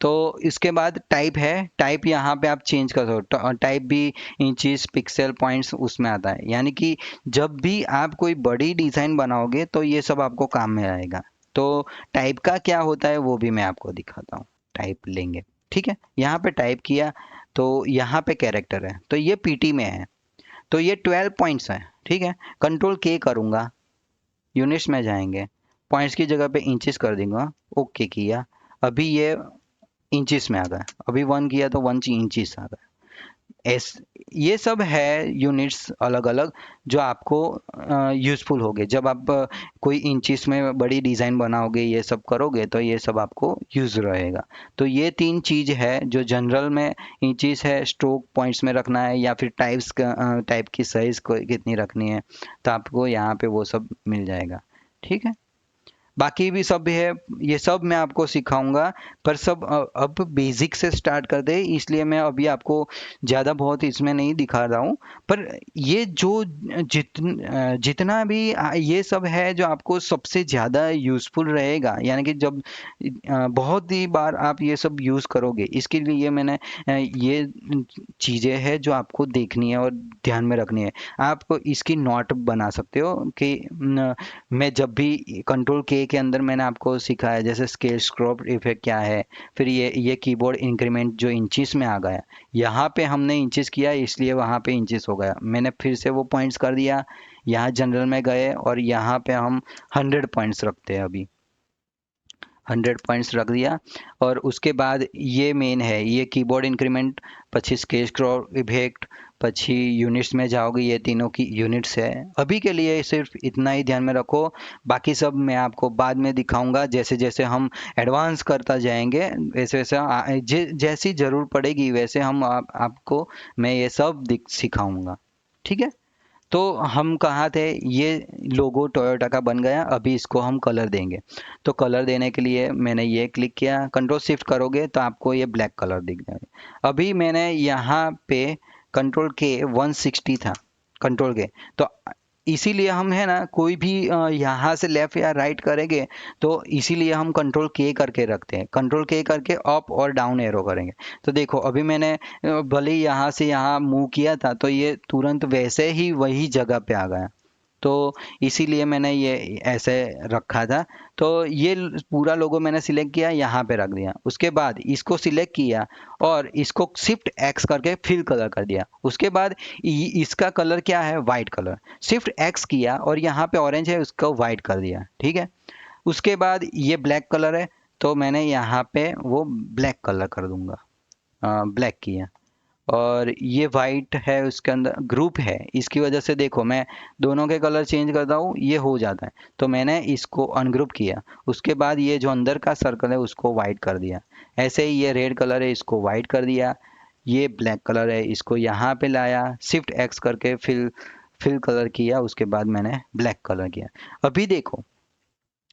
तो इसके बाद टाइप है, टाइप यहाँ पे आप चेंज कर सकते हो, टाइप भी इंचिस पिक्सल पॉइंट्स उसमें आता है, यानी कि जब भी आप कोई बड़ी डिज़ाइन बनाओगे तो ये सब आपको काम में आएगा। तो टाइप का क्या होता है वो भी मैं आपको दिखाता हूँ। टाइप लेंगे, ठीक है, यहाँ पे टाइप किया तो यहाँ पे कैरेक्टर है, तो ये पीटी में है, तो ये 12 पॉइंट्स है, ठीक है। कंट्रोल के करूँगा, यूनिट्स में जाएंगे, पॉइंट्स की जगह पे इंचिस कर दूंगा, ओके किया, अभी ये इंचिस में आ गया, अभी 1 किया तो 1 इंचिस आ गया। एस ये सब है यूनिट्स अलग अलग जो आपको यूज़फुल होगे जब आप कोई इंचिस में बड़ी डिज़ाइन बनाओगे, ये सब करोगे तो ये सब आपको यूज़ रहेगा। तो ये 3 चीज़ है जो जनरल में इंचिस है, स्ट्रोक पॉइंट्स में रखना है, या फिर टाइप की साइज़ को कितनी रखनी है, तो आपको यहाँ पे वो सब मिल जाएगा, ठीक है। बाकी भी सब है, ये सब मैं आपको सिखाऊंगा, पर सब अब बेसिक से स्टार्ट कर दे, इसलिए मैं अभी आपको ज़्यादा बहुत इसमें नहीं दिखा रहा हूँ। पर ये जो जितना भी ये सब है जो आपको सबसे ज़्यादा यूज़फुल रहेगा, यानी कि जब बहुत ही बार आप ये सब यूज़ करोगे, इसके लिए मैंने ये चीज़ें हैं जो आपको देखनी है और ध्यान में रखनी है। आप इसकी नोट बना सकते हो कि मैं जब भी कंट्रोल के अंदर मैंने आपको सिखाया जैसे स्केल स्क्रॉप इफेक्ट क्या है, फिर ये कीबोर्ड इंक्रीमेंट जो इंचिस में आ गया, यहाँ पे हमने इंचिस किया इसलिए वहाँ पे इंचिस हो गया, मैंने फिर से वो पॉइंट्स कर दिया, यहाँ जनरल में गए और यहाँ पे हम 100 पॉइंट्स रखते हैं, अभी 100 पॉइंट्स रख दिया। और उसके बाद ये मेन है, ये कीबोर्ड इंक्रीमेंट, પછી स्केल स्क्रॉप इफेक्ट, પછી यूनिट्स में जाओगे, ये तीनों की यूनिट्स है। अभी के लिए सिर्फ इतना ही ध्यान में रखो, बाकी सब मैं आपको बाद में दिखाऊंगा, जैसे जैसे हम एडवांस करता जाएंगे वैसे वैसे जैसी ज़रूर पड़ेगी वैसे हम आपको मैं ये सब सिखाऊंगा, ठीक है। तो हम कहाँ थे, ये लोगो टोयोटा का बन गया, अभी इसको हम कलर देंगे। तो कलर देने के लिए मैंने ये क्लिक किया, कंट्रोल शिफ्ट करोगे तो आपको ये ब्लैक कलर दिख जाएगा। अभी मैंने यहाँ पे कंट्रोल के 160 था, कंट्रोल के, तो इसीलिए हम है ना कोई भी यहाँ से लेफ्ट या राइट करेंगे तो इसीलिए हम कंट्रोल के करके रखते हैं, कंट्रोल के करके अप और डाउन एरो करेंगे। तो देखो अभी मैंने भले ही यहाँ से यहाँ मूव किया था तो ये तुरंत वैसे ही वही जगह पे आ गया, तो इसीलिए मैंने ये ऐसे रखा था। तो ये पूरा लोगो मैंने सिलेक्ट किया, यहाँ पे रख दिया, उसके बाद इसको सिलेक्ट किया और इसको शिफ्ट एक्स करके फिल कलर कर दिया। उसके बाद इसका कलर क्या है, वाइट कलर, शिफ्ट एक्स किया और यहाँ पे ऑरेंज है उसको वाइट कर दिया, ठीक है। उसके बाद ये ब्लैक कलर है तो मैंने यहाँ पे वो ब्लैक कलर कर दूंगा, ब्लैक किया। और ये वाइट है उसके अंदर ग्रुप है, इसकी वजह से देखो मैं दोनों के कलर चेंज करता हूँ ये हो जाता है, तो मैंने इसको अनग्रुप किया। उसके बाद ये जो अंदर का सर्कल है उसको वाइट कर दिया, ऐसे ही ये रेड कलर है इसको वाइट कर दिया, ये ब्लैक कलर है इसको यहाँ पे लाया, शिफ्ट एक्स करके फिल कलर किया, उसके बाद मैंने ब्लैक कलर किया। अभी देखो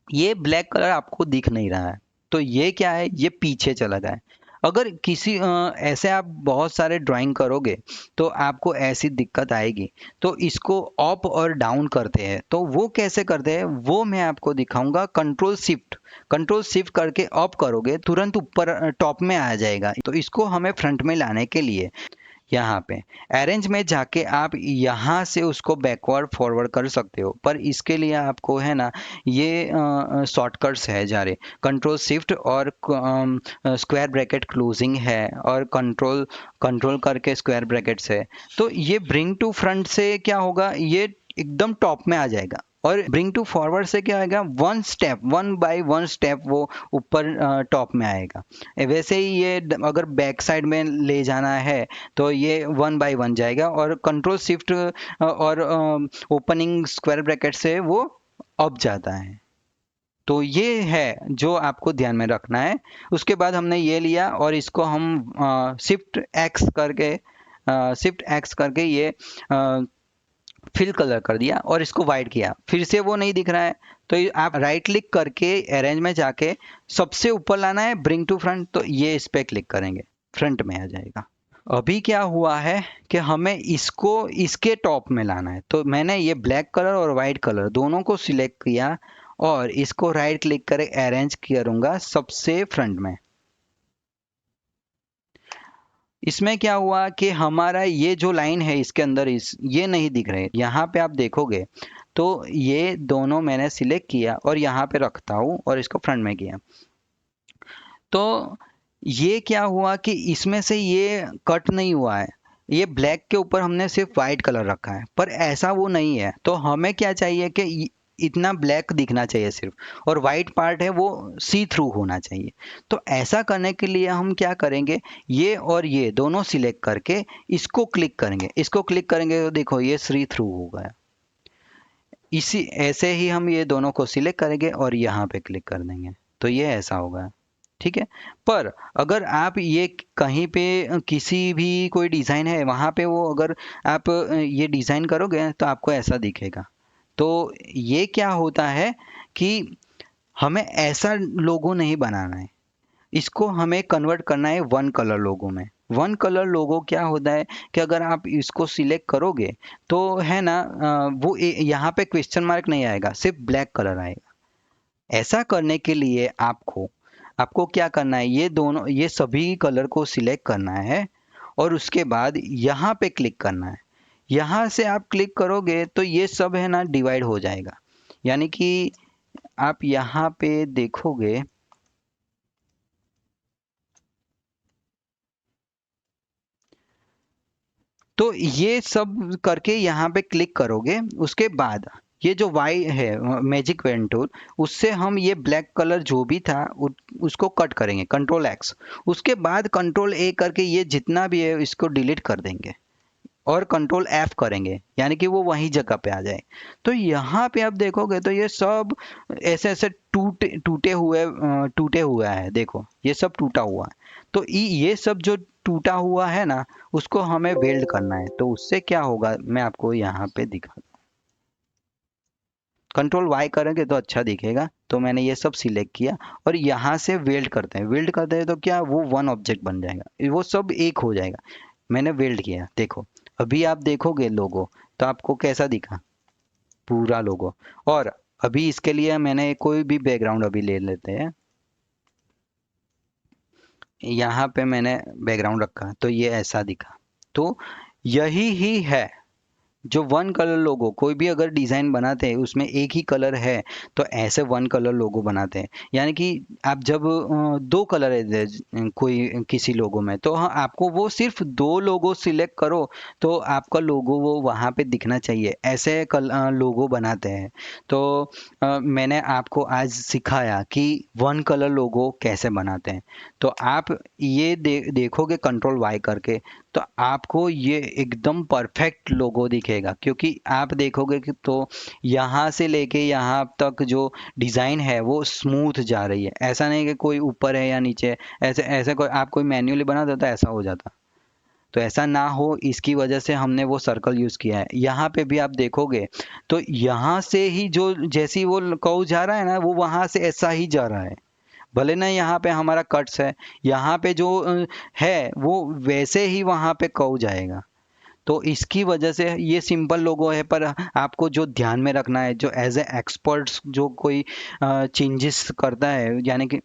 ये ब्लैक कलर आपको दिख नहीं रहा है, तो ये क्या है, ये पीछे चला गया है। अगर किसी ऐसे आप बहुत सारे ड्राइंग करोगे तो आपको ऐसी दिक्कत आएगी, तो इसको अप और डाउन करते हैं, तो वो कैसे करते हैं वो मैं आपको दिखाऊंगा। कंट्रोल शिफ्ट करके अप करोगे तुरंत ऊपर टॉप में आ जाएगा, तो इसको हमें फ्रंट में लाने के लिए यहाँ पे अरेंज में जाके आप यहाँ से उसको बैकवर्ड फॉरवर्ड कर सकते हो, पर इसके लिए आपको है ना ये शॉर्टकट्स है जा रहे, कंट्रोल शिफ्ट और स्क्वायर ब्रैकेट क्लोजिंग है, और कंट्रोल कंट्रोल करके स्क्वायर ब्रैकेट्स है। तो ये ब्रिंग टू फ्रंट से क्या होगा, ये एकदम टॉप में आ जाएगा, और ब्रिंग टू फॉरवर्ड से क्या आएगा, वन बाय वन स्टेप वो ऊपर टॉप में आएगा। वैसे ही ये अगर बैक साइड में ले जाना है तो ये 1 बाय 1 जाएगा, और कंट्रोल शिफ्ट और ओपनिंग स्क्वायर ब्रैकेट से वो अप जाता है। तो ये है जो आपको ध्यान में रखना है। उसके बाद हमने ये लिया और इसको हम शिफ्ट एक्स करके ये फिल कलर कर दिया और इसको वाइट किया, फिर से वो नहीं दिख रहा है, तो आप राइट क्लिक करके अरेंज में जाके सबसे ऊपर लाना है, ब्रिंग टू फ्रंट, तो ये इस पे क्लिक करेंगे, फ्रंट में आ जाएगा। अभी क्या हुआ है कि हमें इसको इसके टॉप में लाना है, तो मैंने ये ब्लैक कलर और वाइट कलर दोनों को सिलेक्ट किया और इसको राइट क्लिक करके अरेंज करूंगा सबसे फ्रंट में। इसमें क्या हुआ कि हमारा ये जो लाइन है इसके अंदर ये नहीं दिख रहे, यहाँ पे आप देखोगे तो ये दोनों मैंने सिलेक्ट किया और यहाँ पे रखता हूँ और इसको फ्रंट में किया, तो ये क्या हुआ कि इसमें से ये कट नहीं हुआ है, ये ब्लैक के ऊपर हमने सिर्फ वाइट कलर रखा है, पर ऐसा वो नहीं है। तो हमें क्या चाहिए कि इतना ब्लैक दिखना चाहिए सिर्फ, और वाइट पार्ट है वो सी थ्रू होना चाहिए। तो ऐसा करने के लिए हम क्या करेंगे, ये और ये दोनों सिलेक्ट करके इसको क्लिक करेंगे, इसको क्लिक करेंगे तो देखो ये सी थ्रू हो गया। इसी ऐसे ही हम ये दोनों को सिलेक्ट करेंगे और यहाँ पे क्लिक कर देंगे, तो ये ऐसा होगा, ठीक है। पर अगर आप ये कहीं पे किसी भी कोई डिज़ाइन है वहाँ पे वो अगर आप ये डिज़ाइन करोगे तो आपको ऐसा दिखेगा। तो ये क्या होता है कि हमें ऐसा लोगो नहीं बनाना है, इसको हमें कन्वर्ट करना है वन कलर लोगो में। वन कलर लोगो क्या होता है कि अगर आप इसको सिलेक्ट करोगे तो है ना, वो यहाँ पे क्वेश्चन मार्क नहीं आएगा, सिर्फ ब्लैक कलर आएगा। ऐसा करने के लिए आपको आपको क्या करना है, ये दोनों ये सभी कलर को सिलेक्ट करना है और उसके बाद यहाँ पे क्लिक करना है। यहाँ से आप क्लिक करोगे तो ये सब है ना डिवाइड हो जाएगा, यानी कि आप यहाँ पे देखोगे तो ये सब करके यहाँ पे क्लिक करोगे, उसके बाद ये जो वाई है मैजिक पेन टूल, उससे हम ये ब्लैक कलर जो भी था उसको कट करेंगे, कंट्रोल एक्स, उसके बाद कंट्रोल ए करके ये जितना भी है इसको डिलीट कर देंगे और कंट्रोल एफ करेंगे, यानी कि वो वही जगह पे आ जाए। तो यहाँ पे आप देखोगे तो ये सब ऐसे ऐसे टूटे हुआ है, देखो ये सब टूटा हुआ है। तो ये सब जो टूटा हुआ है ना उसको हमें वेल्ड करना है, तो उससे क्या होगा मैं आपको यहाँ पे दिखा, कंट्रोल वाई करेंगे तो अच्छा दिखेगा। तो मैंने ये सब सिलेक्ट किया और यहाँ से वेल्ड करते हैं, वेल्ड करते हैं तो क्या वो वन ऑब्जेक्ट बन जाएगा, वो सब एक हो जाएगा। मैंने वेल्ड किया, देखो अभी आप देखोगे लोगो तो आपको कैसा दिखा, पूरा लोगो। और अभी इसके लिए मैंने कोई भी बैकग्राउंड अभी ले लेते हैं, यहाँ पे मैंने बैकग्राउंड रखा तो ये ऐसा दिखा। तो यही ही है जो वन कलर लोगो, कोई भी अगर डिज़ाइन बनाते हैं उसमें एक ही कलर है तो ऐसे वन कलर लोगो बनाते हैं। यानी कि आप जब दो कलर है कोई किसी लोगो में, तो हाँ आपको वो सिर्फ दो लोगो सिलेक्ट करो तो आपका लोगो वो वहाँ पे दिखना चाहिए, ऐसे लोगो बनाते हैं। तो मैंने आपको आज सिखाया कि वन कलर लोगो कैसे बनाते हैं। तो आप ये देखोगे कंट्रोल वाई करके तो आपको ये एकदम परफेक्ट लोगो दिखेगा, क्योंकि आप देखोगे कि तो यहाँ से लेके यहाँ तक जो डिज़ाइन है वो स्मूथ जा रही है, ऐसा नहीं कि कोई ऊपर है या नीचे है। ऐसे ऐसे कोई आप कोई मैन्युअली बना देता ऐसा हो जाता, तो ऐसा ना हो इसकी वजह से हमने वो सर्कल यूज़ किया है। यहाँ पे भी आप देखोगे तो यहाँ से ही जो जैसी वो कर्व जा रहा है ना वो वहाँ से ऐसा ही जा रहा है, भले ना यहाँ पे हमारा कट्स है, यहाँ पे जो है वो वैसे ही वहाँ पे कर्व जाएगा। तो इसकी वजह से ये सिंपल लोगो है, पर आपको जो ध्यान में रखना है, जो एज ए एक्सपर्ट्स जो कोई चेंजेस करता है, यानी कि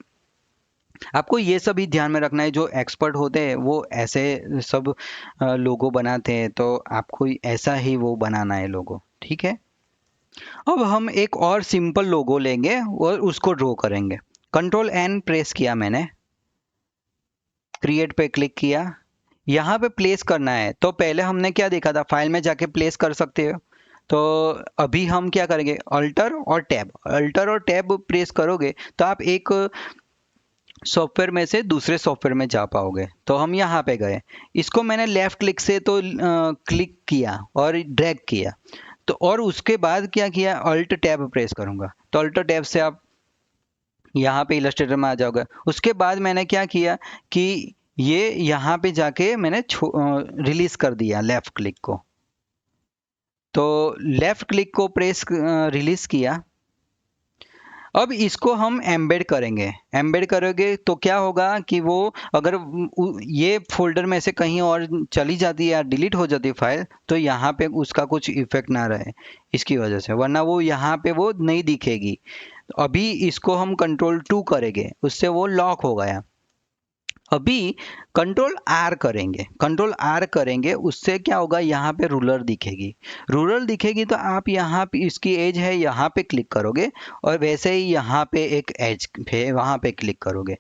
आपको ये सब ही ध्यान में रखना है, जो एक्सपर्ट होते हैं वो ऐसे सब लोगो बनाते हैं, तो आपको ऐसा ही वो बनाना है लोगो, ठीक है। अब हम एक और सिंपल लोगो लेंगे और उसको ड्रॉ करेंगे। कंट्रोल एन प्रेस किया मैंने, क्रिएट पे क्लिक किया, यहाँ पे प्लेस करना है। तो पहले हमने क्या देखा था, फाइल में जाके प्लेस कर सकते हो। तो अभी हम क्या करेंगे, अल्टर और टैब, अल्टर और टैब प्रेस करोगे तो आप एक सॉफ्टवेयर में से दूसरे सॉफ्टवेयर में जा पाओगे। तो हम यहाँ पे गए, इसको मैंने लेफ्ट क्लिक से तो क्लिक किया और ड्रैग किया, तो और उसके बाद क्या किया, अल्ट टैब प्रेस करूँगा तो अल्ट टैब से आप यहाँ पे इलस्ट्रेटर में आ जाओगे। उसके बाद मैंने क्या किया कि ये यहाँ पे जाके मैंने रिलीज कर दिया लेफ्ट क्लिक को, तो लेफ्ट क्लिक को प्रेस रिलीज किया। अब इसको हम एम्बेड करेंगे। एम्बेड करोगे तो क्या होगा कि वो अगर ये फोल्डर में से कहीं और चली जाती है या डिलीट हो जाती है फाइल, तो यहाँ पे उसका कुछ इफेक्ट ना रहे इसकी वजह से, वरना वो यहाँ पे वो नहीं दिखेगी। अभी इसको हम कंट्रोल 2 करेंगे, उससे वो लॉक हो गया। अभी कंट्रोल 'R' करेंगे, कंट्रोल 'R' करेंगे, उससे क्या होगा, यहाँ पे रूलर दिखेगी। रूलर दिखेगी तो आप यहाँ पे इसकी एज है, यहाँ पे क्लिक करोगे और वैसे ही यहाँ पे एक एज है, वहाँ पे क्लिक करोगे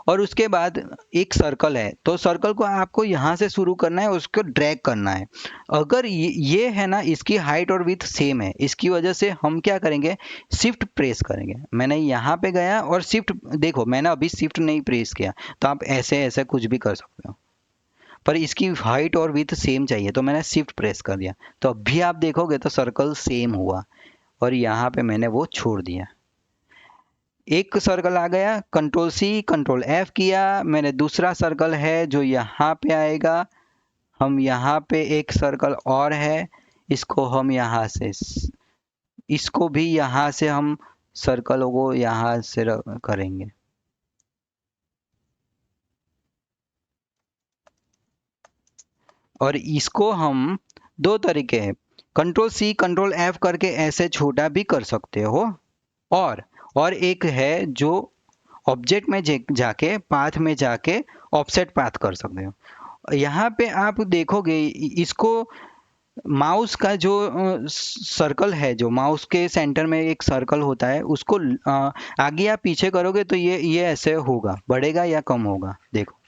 और उसके बाद एक सर्कल है, तो सर्कल को आपको यहाँ से शुरू करना है, उसको ड्रैग करना है। अगर ये है ना, इसकी हाइट और विड्थ सेम है, इसकी वजह से हम क्या करेंगे, शिफ्ट प्रेस करेंगे। मैंने यहाँ पे गया और शिफ्ट, देखो मैंने अभी शिफ्ट नहीं प्रेस किया, तो आप ऐसे ऐसे कुछ भी कर सकते हो, पर इसकी हाइट और विड्थ सेम चाहिए, तो मैंने शिफ्ट प्रेस कर दिया। तो अभी आप देखोगे तो सर्कल सेम हुआ और यहाँ पे मैंने वो छोड़ दिया। एक सर्कल आ गया, कंट्रोल C कंट्रोल F किया, मैंने दूसरा सर्कल है जो यहाँ पे आएगा। हम यहाँ पे एक सर्कल और है, इसको हम यहाँ से, इसको भी यहाँ से हम सर्कलों को यहाँ से करेंगे। और इसको हम दो तरीके हैं, कंट्रोल C कंट्रोल F करके ऐसे छोटा भी कर सकते हो, और एक है जो ऑब्जेक्ट में जाके पाथ में जाके ऑफसेट पाथ कर सकते हो। यहाँ पे आप देखोगे इसको, माउस का जो सर्कल है, जो माउस के सेंटर में एक सर्कल होता है, उसको आगे या पीछे करोगे तो ये ऐसे होगा, बढ़ेगा या कम होगा, देखो,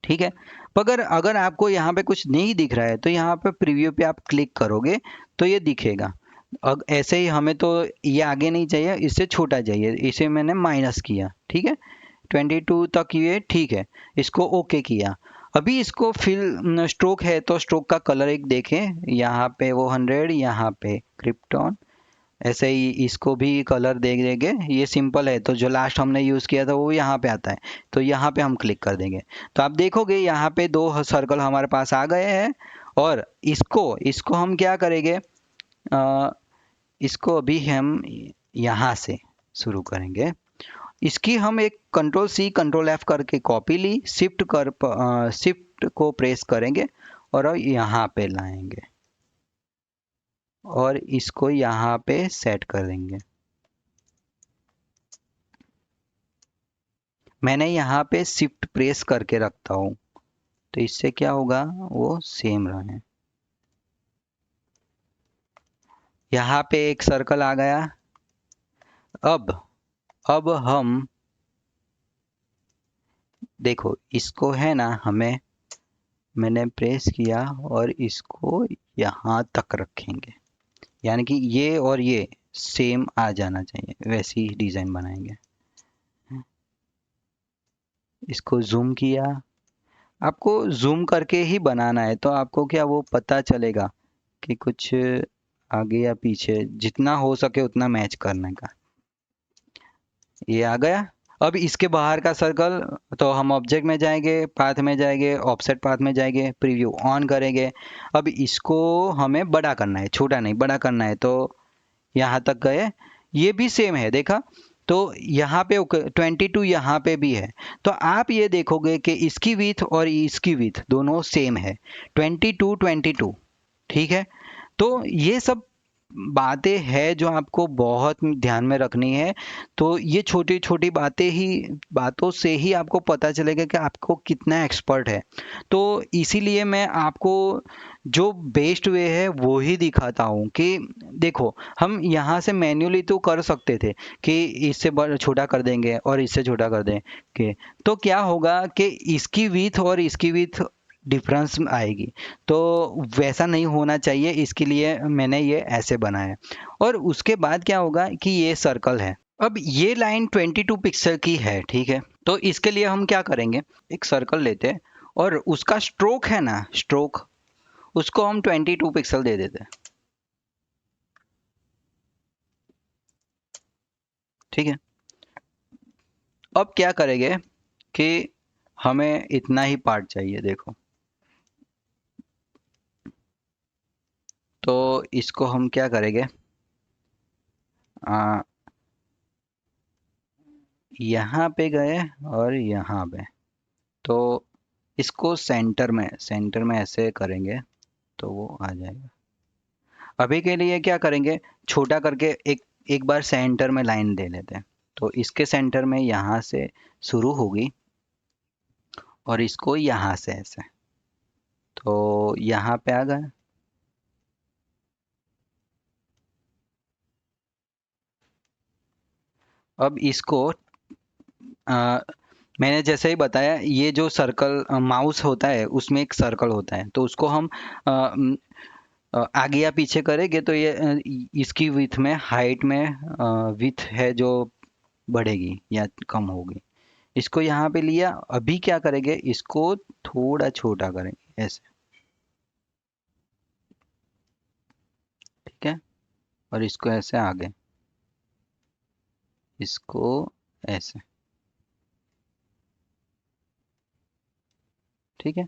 ठीक है। मगर अगर आपको यहाँ पे कुछ नहीं दिख रहा है तो यहाँ पे प्रीव्यू पे आप क्लिक करोगे तो ये दिखेगा। अब ऐसे ही हमें तो ये आगे नहीं चाहिए, इससे छोटा चाहिए, इसे मैंने माइनस किया, ठीक है, 22 तक ये ठीक है, इसको ओके किया। अभी इसको फिल स्ट्रोक है तो स्ट्रोक का कलर एक देखें, यहाँ पे वो 100, यहाँ पे क्रिप्टॉन, ऐसे ही इसको भी कलर दे देंगे। ये सिंपल है, तो जो लास्ट हमने यूज़ किया था वो यहाँ पे आता है, तो यहाँ पे हम क्लिक कर देंगे। तो आप देखोगे यहाँ पे दो सर्कल हमारे पास आ गए हैं। और इसको इसको हम क्या करेंगे, अ, इसको अभी हम यहाँ से शुरू करेंगे। इसकी हम एक कंट्रोल C कंट्रोल F करके कॉपी ली, शिफ्ट को प्रेस करेंगे और यहाँ पे लाएंगे और इसको यहाँ पे सेट कर देंगे। मैंने यहाँ पे शिफ्ट प्रेस करके रखता हूँ, तो इससे क्या होगा, वो सेम रहे। यहाँ पे एक सर्कल आ गया। अब हम देखो, इसको है ना, मैंने प्रेस किया और इसको यहाँ तक रखेंगे, यानी कि ये और ये सेम आ जाना चाहिए, वैसी ही डिज़ाइन बनाएंगे। इसको जूम किया, आपको जूम करके ही बनाना है, तो आपको क्या वो पता चलेगा कि कुछ आगे या पीछे, जितना हो सके उतना मैच करने का। ये आ गया। अब इसके बाहर का सर्कल, तो हम ऑब्जेक्ट में जाएंगे, पाथ में जाएंगे, ऑफसेट पाथ में जाएंगे, प्रीव्यू ऑन करेंगे। अब इसको हमें बड़ा करना है, छोटा नहीं, बड़ा करना है, तो यहाँ तक गए। ये भी सेम है, देखा, तो यहाँ पे 22 यहाँ पे भी है। तो आप ये देखोगे कि इसकी विड्थ और इसकी विड्थ दोनों सेम है, 22 ठीक है। तो ये सब बातें हैं जो आपको बहुत ध्यान में रखनी है। तो ये छोटी छोटी बातों से ही आपको पता चलेगा कि आपको कितना एक्सपर्ट है। तो इसीलिए मैं आपको जो बेस्ट वे है वो ही दिखाता हूँ कि देखो, हम यहाँ से मैन्युअली तो कर सकते थे कि इससे छोटा कर देंगे और इससे छोटा कर देंगे, तो क्या होगा कि इसकी विड्थ और इसकी विड्थ डिफरेंस आएगी, तो वैसा नहीं होना चाहिए। इसके लिए मैंने ये ऐसे बनाया। और उसके बाद क्या होगा कि ये सर्कल है, अब ये लाइन 22 पिक्सल की है, ठीक है। तो इसके लिए हम क्या करेंगे, एक सर्कल लेते हैं और उसका स्ट्रोक है ना, स्ट्रोक, उसको हम 22 पिक्सल दे देते हैं, ठीक है। अब क्या करेंगे कि हमें इतना ही पार्ट चाहिए, देखो, तो इसको हम क्या करेंगे, यहाँ पे गए और यहाँ पे, तो इसको सेंटर में ऐसे करेंगे तो वो आ जाएगा। अभी के लिए क्या करेंगे, छोटा करके एक एक बार सेंटर में लाइन दे लेते हैं। तो इसके सेंटर में यहाँ से शुरू होगी और इसको यहाँ से ऐसे, तो यहाँ पे आ गए। अब इसको मैंने जैसे ही बताया, ये जो सर्कल माउस होता है उसमें एक सर्कल होता है, तो उसको हम आगे या पीछे करेंगे तो ये इसकी विथ में, हाइट में विथ है जो बढ़ेगी या कम होगी। इसको यहाँ पे लिया, अभी क्या करेंगे, इसको थोड़ा छोटा करेंगे ऐसे, ठीक है। और इसको ऐसे आगे, इसको ऐसे, ठीक है।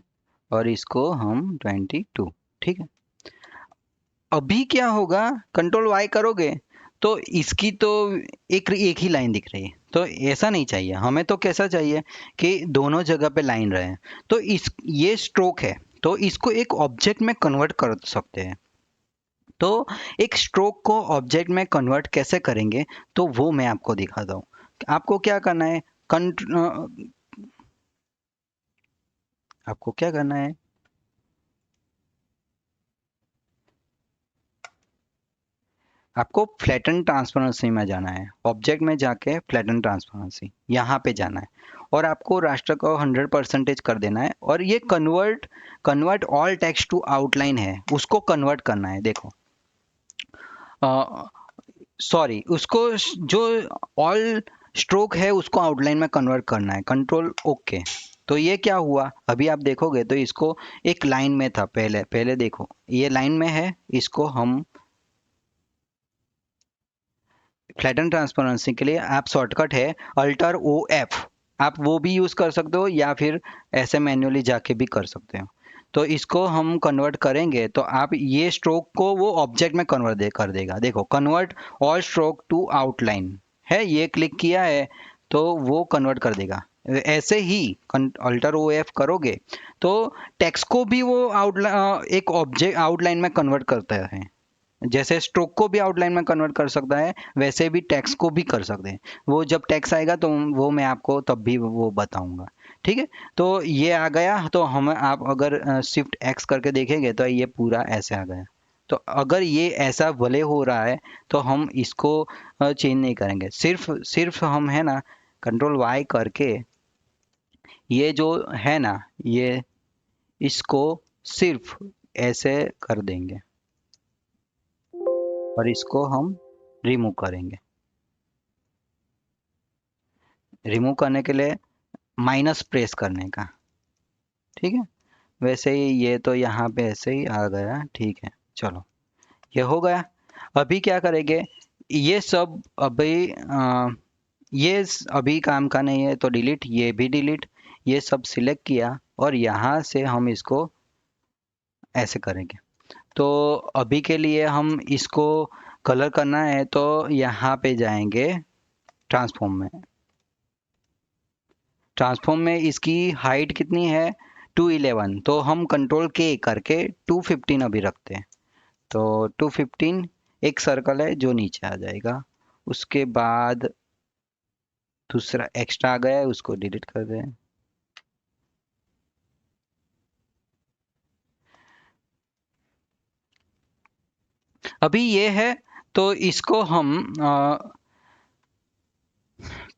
और इसको हम 22, ठीक है। अभी क्या होगा, कंट्रोल वाई करोगे तो इसकी तो एक एक ही लाइन दिख रही है, तो ऐसा नहीं चाहिए हमें। तो कैसा चाहिए कि दोनों जगह पे लाइन रहे। तो इस ये स्ट्रोक है, तो इसको एक ऑब्जेक्ट में कन्वर्ट कर सकते हैं। तो एक स्ट्रोक को ऑब्जेक्ट में कन्वर्ट कैसे करेंगे, तो वो मैं आपको दिखाता हूँ। आपको क्या करना है, आपको क्या करना है, आपको फ्लैटन ट्रांसपेरेंसी में जाना है। ऑब्जेक्ट में जाके फ्लैटन ट्रांसपेरेंसी यहाँ पे जाना है और आपको रास्टर को 100% कर देना है। और ये convert all text to outline है, उसको कन्वर्ट करना है। देखो, सॉरी, उसको जो ऑल स्ट्रोक है उसको आउटलाइन में कन्वर्ट करना है। Control okay. तो ये क्या हुआ, अभी आप देखोगे तो इसको एक लाइन में था पहले, देखो ये लाइन में है। इसको हम फ्लैटन ट्रांसपेरेंसी के लिए आप शॉर्टकट है अल्टर ओ एफ, आप वो भी यूज़ कर सकते हो या फिर ऐसे मैन्युअली जाके भी कर सकते हो। तो इसको हम कन्वर्ट करेंगे तो आप ये स्ट्रोक को वो ऑब्जेक्ट में कन्वर्ट कर देगा। देखो, convert all stroke to outline है, ये क्लिक किया है तो वो कन्वर्ट कर देगा। ऐसे ही अल्टर ओ एफ करोगे तो टेक्स्ट को भी वो एक ऑब्जेक्ट आउटलाइन में कन्वर्ट करता है। जैसे स्ट्रोक को भी आउटलाइन में कन्वर्ट कर सकता है, वैसे भी टेक्स्ट को भी कर सकते हैं। वो जब टेक्स्ट आएगा तो वो मैं आपको तब भी वो बताऊंगा, ठीक है। तो ये आ गया, तो हम आप अगर शिफ्ट एक्स करके देखेंगे तो ये पूरा ऐसे आ गया। तो अगर ये ऐसा भले हो रहा है तो हम इसको चेंज नहीं करेंगे, सिर्फ सिर्फ हम है ना कंट्रोल वाई करके ये जो है ना, ये इसको सिर्फ ऐसे कर देंगे और इसको हम रिमूव करेंगे। रिमूव करने के लिए माइनस प्रेस करने का, ठीक है। वैसे ही ये तो यहाँ पे ऐसे ही आ गया, ठीक है। चलो, ये हो गया। अभी क्या करेंगे, ये सब अभी अभी काम का नहीं है तो डिलीट, ये भी डिलीट। ये सब सिलेक्ट किया और यहाँ से हम इसको ऐसे करेंगे। तो अभी के लिए हम इसको कलर करना है तो यहाँ पे जाएंगे ट्रांसफॉर्म में। ट्रांसफॉर्म में इसकी हाइट कितनी है, 211, तो हम कंट्रोल के करके 215 अभी रखते हैं। तो 215 एक सर्कल है जो नीचे आ जाएगा। उसके बाद दूसरा एक्स्ट्रा आ गया है, उसको डिलीट कर दें। अभी ये है तो इसको हम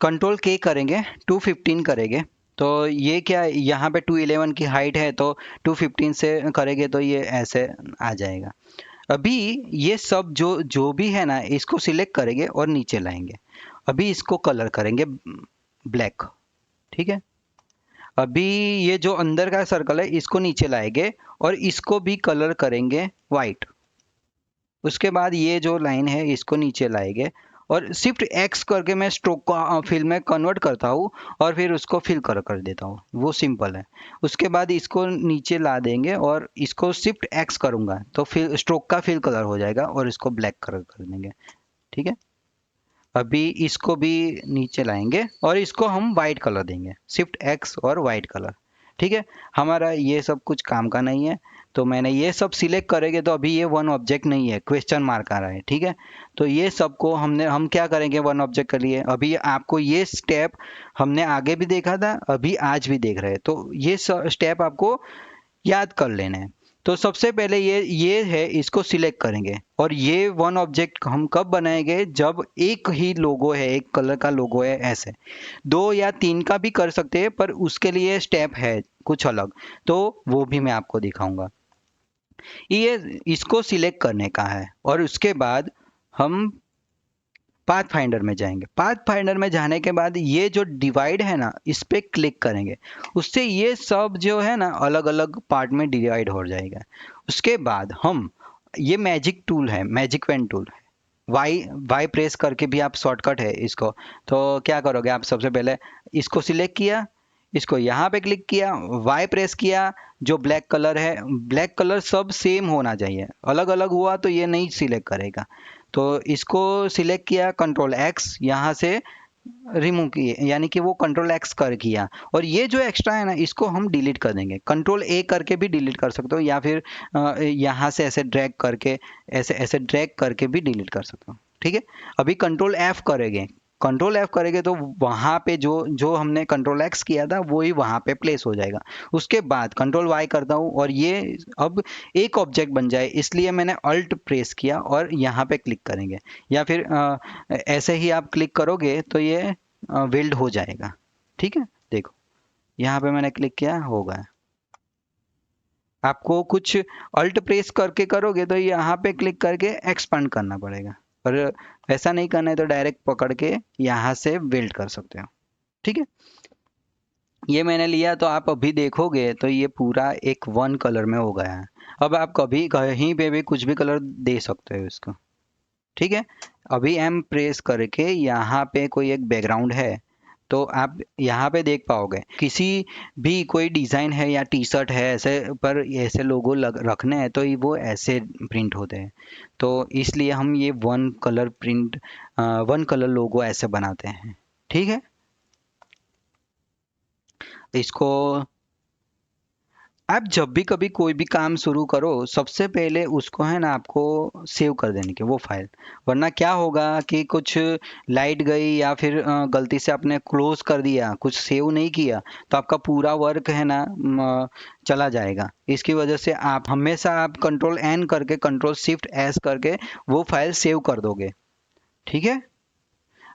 कंट्रोल के करेंगे, 215 करेंगे। तो ये क्या, यहाँ पे 211 की हाइट है तो 215 से करेंगे तो ये ऐसे आ जाएगा। अभी ये सब जो जो भी है ना, इसको सिलेक्ट करेंगे और नीचे लाएंगे। अभी इसको कलर करेंगे ब्लैक, ठीक है। अभी ये जो अंदर का सर्कल है इसको नीचे लाएंगे और इसको भी कलर करेंगे वाइट। उसके बाद ये जो लाइन है इसको नीचे लाएंगे और शिफ्ट एक्स करके मैं स्ट्रोक को फिल में कन्वर्ट करता हूँ और फिर उसको फिल कर देता हूँ, वो सिंपल है। उसके बाद इसको नीचे ला देंगे और इसको शिफ्ट एक्स करूँगा तो फिर स्ट्रोक का फिल कलर हो जाएगा और इसको ब्लैक कलर कर देंगे। ठीक है, अभी इसको भी नीचे लाएंगे और इसको हम वाइट कलर देंगे, शिफ्ट एक्स और वाइट कलर। ठीक है, हमारा ये सब कुछ काम का नहीं है, तो मैंने ये सब सिलेक्ट करेंगे तो अभी ये वन ऑब्जेक्ट नहीं है, क्वेश्चन मार्क आ रहा है। ठीक है, तो ये सबको हम क्या करेंगे वन ऑब्जेक्ट के लिए। अभी आपको ये स्टेप हमने आगे भी देखा था, अभी आज भी देख रहे हैं, तो ये स्टेप आपको याद कर लेना है। तो सबसे पहले ये है, इसको सिलेक्ट करेंगे और ये वन ऑब्जेक्ट हम कब बनाएंगे, जब एक ही लोगो है, एक कलर का लोगो है ऐसे। 2 या 3 का भी कर सकते हैं, पर उसके लिए स्टेप है कुछ अलग, तो वो भी मैं आपको दिखाऊंगा। ये इसको सिलेक्ट करने का है और उसके बाद हम पाथ फाइंडर में जाएंगे। पाथ फाइंडर में जाने के बाद ये जो डिवाइड है ना, इस पर क्लिक करेंगे, उससे ये सब जो है ना अलग अलग पार्ट में डिवाइड हो जाएगा। उसके बाद हम ये मैजिक टूल है, मैजिक पेन टूल है, वाई वाई प्रेस करके भी आप शॉर्टकट है इसको। तो क्या करोगे आप, सबसे पहले इसको सिलेक्ट किया, इसको यहाँ पे क्लिक किया, वाई प्रेस किया, जो ब्लैक कलर है, ब्लैक कलर सब सेम होना चाहिए, अलग अलग हुआ तो ये नहीं सिलेक्ट करेगा। तो इसको सिलेक्ट किया, कंट्रोल एक्स यहाँ से रिमूव किए, यानी कि वो कंट्रोल एक्स कर किया, और ये जो एक्स्ट्रा है ना इसको हम डिलीट कर देंगे। कंट्रोल ए करके भी डिलीट कर सकते हो, या फिर यहाँ से ऐसे ड्रैग करके, ऐसे ऐसे ड्रैग करके भी डिलीट कर सकते हो। ठीक है, अभी कंट्रोल एफ करेंगे, कंट्रोल एफ करेंगे तो वहाँ पे जो जो हमने कंट्रोल एक्स किया था वही वहाँ पे प्लेस हो जाएगा। उसके बाद कंट्रोल वाई करता हूँ और ये अब एक ऑब्जेक्ट बन जाए, इसलिए मैंने अल्ट प्रेस किया और यहाँ पे क्लिक करेंगे, या फिर ऐसे ही आप क्लिक करोगे तो ये वेल्ड हो जाएगा। ठीक है, देखो यहाँ पे मैंने क्लिक किया, हो गया। आपको कुछ अल्ट प्रेस करके करोगे तो यहाँ पे क्लिक करके एक्सपांड करना पड़ेगा, और ऐसा नहीं करना है तो डायरेक्ट पकड़ के यहाँ से वेल्ड कर सकते हो। ठीक है, ये मैंने लिया तो आप अभी देखोगे तो ये पूरा एक वन कलर में हो गया है। अब आप कभी कहीं पे भी कुछ भी कलर दे सकते हो इसको। ठीक है, अभी एम प्रेस करके यहाँ पे कोई एक बैकग्राउंड है, तो आप यहाँ पे देख पाओगे किसी भी कोई डिज़ाइन है या टी शर्ट है ऐसे पर ऐसे लोगो रखने हैं तो वो ऐसे प्रिंट होते हैं। तो इसलिए हम ये one colour print, one colour logo ऐसे बनाते हैं। ठीक है, इसको आप जब भी कभी कोई भी काम शुरू करो सबसे पहले उसको है ना आपको सेव कर देने की वो फाइल, वरना क्या होगा कि कुछ लाइट गई या फिर गलती से आपने क्लोज कर दिया, कुछ सेव नहीं किया, तो आपका पूरा वर्क है ना चला जाएगा। इसकी वजह से आप हमेशा आप कंट्रोल एन करके कंट्रोल शिफ्ट एस करके वो फाइल सेव कर दोगे। ठीक है,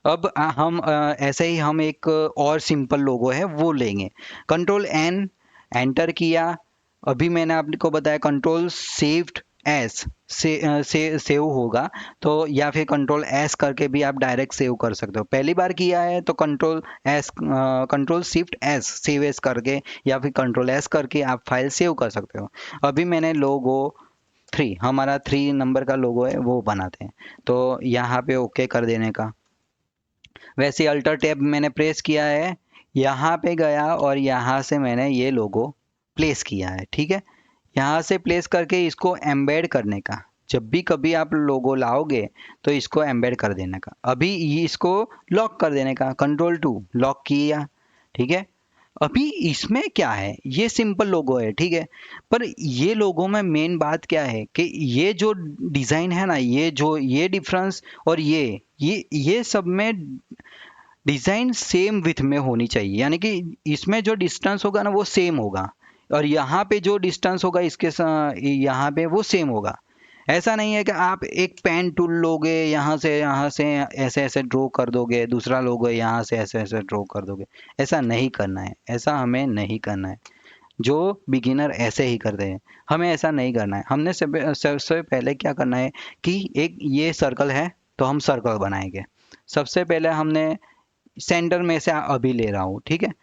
अब हम ऐसे ही हम एक और सिंपल लोगो है वो लेंगे। कंट्रोल एन एंटर किया, अभी मैंने आपको बताया कंट्रोल शिफ्ट एस से सेव होगा, तो या फिर कंट्रोल एस करके भी आप डायरेक्ट सेव कर सकते हो। पहली बार किया है तो control S, control shift S save S करके या फिर कंट्रोल एस करके आप फाइल सेव कर सकते हो। अभी मैंने लोगो 3, हमारा 3 नंबर का लोगो है वो बनाते हैं, तो यहाँ पे ओके कर देने का। वैसे अल्टर टैब मैंने प्रेस किया है, यहाँ पे गया और यहाँ से मैंने ये लोगो प्लेस किया है। ठीक है, यहाँ से प्लेस करके इसको एम्बेड करने का, जब भी कभी आप लोगो लाओगे तो इसको एम्बेड कर देने का। अभी इसको लॉक कर देने का, कंट्रोल 2 लॉक किया। ठीक है, अभी इसमें क्या है, ये सिंपल लोगो है। ठीक है, पर ये लोगो में मेन बात क्या है कि ये जो डिज़ाइन है ना, ये जो ये डिफरेंस और ये सब में डिज़ाइन सेम विथ में होनी चाहिए, यानी कि इसमें जो डिस्टेंस होगा ना वो सेम होगा, और यहाँ पे जो डिस्टेंस होगा इसके यहाँ पे वो सेम होगा। ऐसा नहीं है कि आप एक पेन टूल लोगे यहाँ से ऐसे ऐसे ड्रॉ कर दोगे, दूसरा लोगे यहाँ से ऐसे ऐसे ड्रॉ कर दोगे। ऐसा नहीं करना है, ऐसा हमें नहीं करना है। जो बिगिनर ऐसे ही करते हैं, हमें ऐसा नहीं करना है। हमने सबसे पहले क्या करना है कि एक ये सर्कल है तो हम सर्कल बनाएंगे। सबसे पहले हमने सेंटर में से अभी ले रहा हूँ। ठीक है,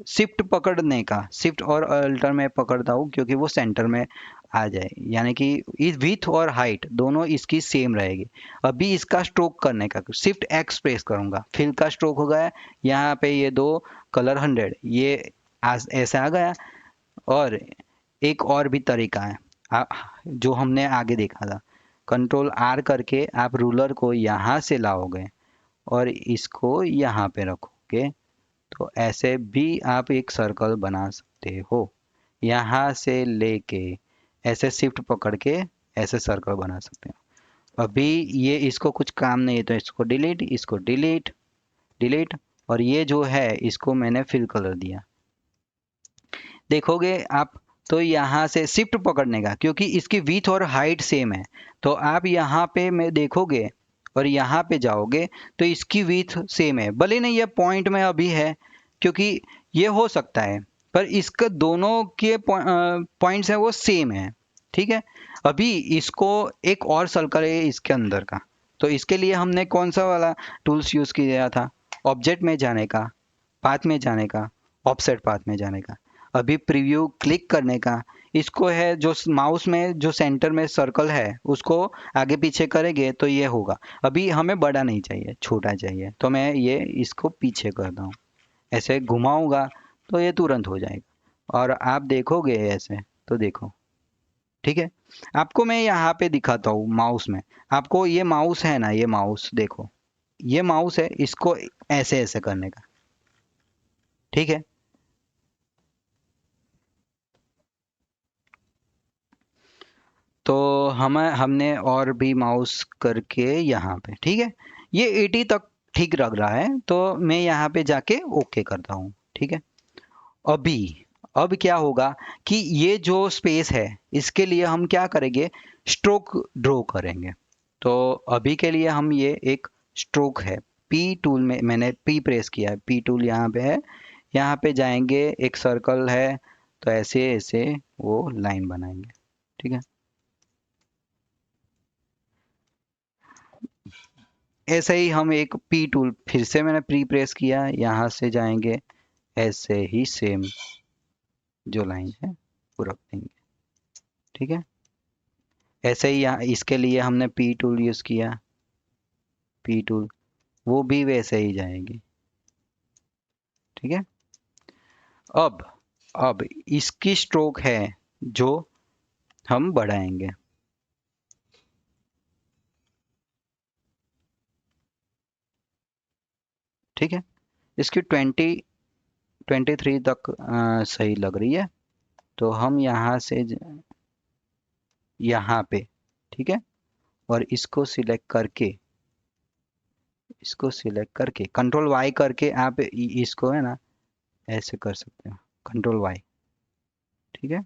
शिफ्ट पकड़ने का, शिफ्ट और अल्टर में पकड़ता हूँ क्योंकि वो सेंटर में आ जाए, यानी कि इस विथ और हाइट दोनों इसकी सेम रहेगी। अभी इसका स्ट्रोक करने का शिफ्ट एक्स प्रेस करूंगा, फिल का स्ट्रोक हो गया, यहाँ पे ये दो कलर 100 ये ऐसे आ गया। और एक और भी तरीका है जो हमने आगे देखा था, कंट्रोल आर करके आप रूलर को यहाँ से लाओगे और इसको यहाँ पे रखोगे, तो ऐसे भी आप एक सर्कल बना सकते हो। यहाँ से लेके ऐसे शिफ्ट पकड़ के ऐसे सर्कल बना सकते हो। अभी ये इसको कुछ काम नहीं है तो इसको डिलीट, इसको डिलीट, डिलीट, और ये जो है इसको मैंने फिल कलर दिया। देखोगे आप तो यहाँ से शिफ्ट पकड़ने का, क्योंकि इसकी विथ और हाइट सेम है, तो आप यहाँ पे मैं देखोगे और यहाँ पे जाओगे तो इसकी विथ सेम है, भले नहीं ये पॉइंट में अभी है, क्योंकि ये हो सकता है, पर इसका दोनों के पॉइंट्स हैं वो सेम है। ठीक है, अभी इसको एक और सर्कल है इसके अंदर का, तो इसके लिए हमने कौन सा वाला टूल्स यूज़ किया था, ऑब्जेक्ट में जाने का, पाथ में जाने का, ऑफसेट पाथ में जाने का, अभी प्रीव्यू क्लिक करने का, इसको है जो माउस में जो सेंटर में सर्कल है उसको आगे पीछे करेंगे तो ये होगा। अभी हमें बड़ा नहीं चाहिए, छोटा चाहिए, तो मैं ये इसको पीछे करता हूँ, ऐसे घुमाऊंगा तो ये तुरंत हो जाएगा, और आप देखोगे ऐसे तो देखो। ठीक है, आपको मैं यहाँ पे दिखाता हूँ माउस में, आपको ये माउस है ना, ये माउस देखो, ये माउस है, इसको ऐसे ऐसे करने का। ठीक है, तो हमने और भी माउस करके यहाँ पे, ठीक है, ये 80 तक ठीक लग रहा है, तो मैं यहाँ पे जाके ओके करता हूँ। ठीक है, अभी अब क्या होगा कि ये जो स्पेस है इसके लिए हम क्या करेंगे, स्ट्रोक ड्रॉ करेंगे। तो अभी के लिए हम ये एक स्ट्रोक है, पी टूल में मैंने पी प्रेस किया है, पी टूल यहाँ पे है, यहाँ पे जाएंगे, एक सर्कल है, तो ऐसे ऐसे वो लाइन बनाएंगे। ठीक है, ऐसे ही हम एक पी टूल फिर से मैंने प्री प्रेस किया, यहाँ से जाएंगे, ऐसे ही सेम जो लाइन है वो रख देंगे। ठीक है, ऐसे ही यहाँ इसके लिए हमने पी टूल यूज़ किया, पी टूल, वो भी वैसे ही जाएगी। ठीक है, अब अब इसकी स्ट्रोक है जो हम बढ़ाएंगे। ठीक है, इसकी 23 तक सही लग रही है, तो हम यहाँ से यहाँ पे, ठीक है, और इसको सिलेक्ट करके, इसको सिलेक्ट करके कंट्रोल वाई करके आप इसको है ना ऐसे कर सकते हो, कंट्रोल वाई। ठीक है,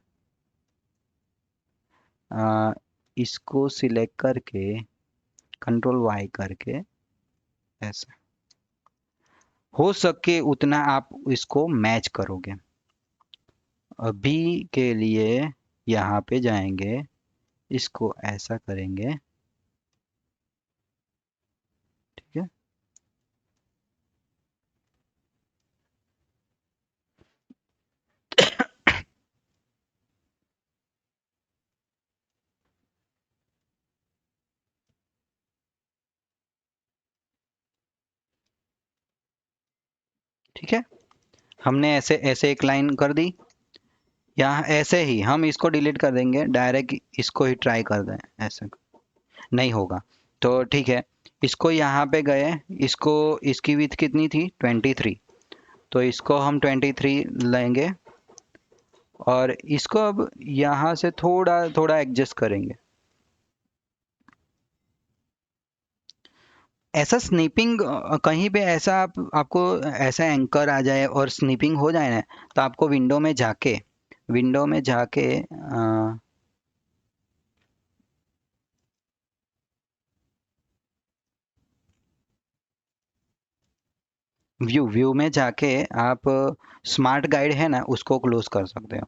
आ, इसको सिलेक्ट करके कंट्रोल वाई करके ऐसे, हो सके उतना आप इसको मैच करोगे। अभी के लिए यहाँ पे जाएंगे, इसको ऐसा करेंगे। ठीक है, ठीक है, हमने ऐसे ऐसे एक लाइन कर दी। यहाँ ऐसे ही हम इसको डिलीट कर देंगे, डायरेक्ट इसको ही ट्राई कर दें, ऐसे नहीं होगा। तो ठीक है, इसको यहाँ पे गए, इसको, इसकी विड्थ कितनी थी 23, तो इसको हम 23 लेंगे, और इसको अब यहाँ से थोड़ा थोड़ा एडजस्ट करेंगे। ऐसा स्नीपिंग कहीं पे ऐसा आपको ऐसा एंकर आ जाए और स्नीपिंग हो जाए ना, तो आपको विंडो में जाके, विंडो में जाके व्यू व्यू में जाके आप स्मार्ट गाइड है ना उसको क्लोज कर सकते हो,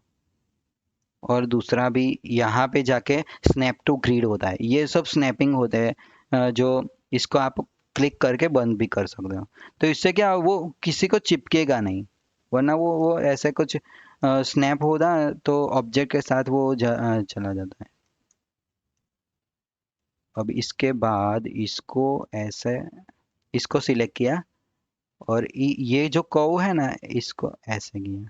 और दूसरा भी यहाँ पे जाके स्नैप टू ग्रिड होता है, ये सब स्नैपिंग होते हैं, जो इसको आप क्लिक करके बंद भी कर सकते हो। तो इससे क्या वो किसी को चिपकेगा नहीं, वरना वो ऐसे कुछ स्नैप होता तो ऑब्जेक्ट के साथ वो चला जाता है। अब इसके बाद इसको ऐसे, इसको सिलेक्ट किया और ये जो कर्व है ना इसको ऐसे किया।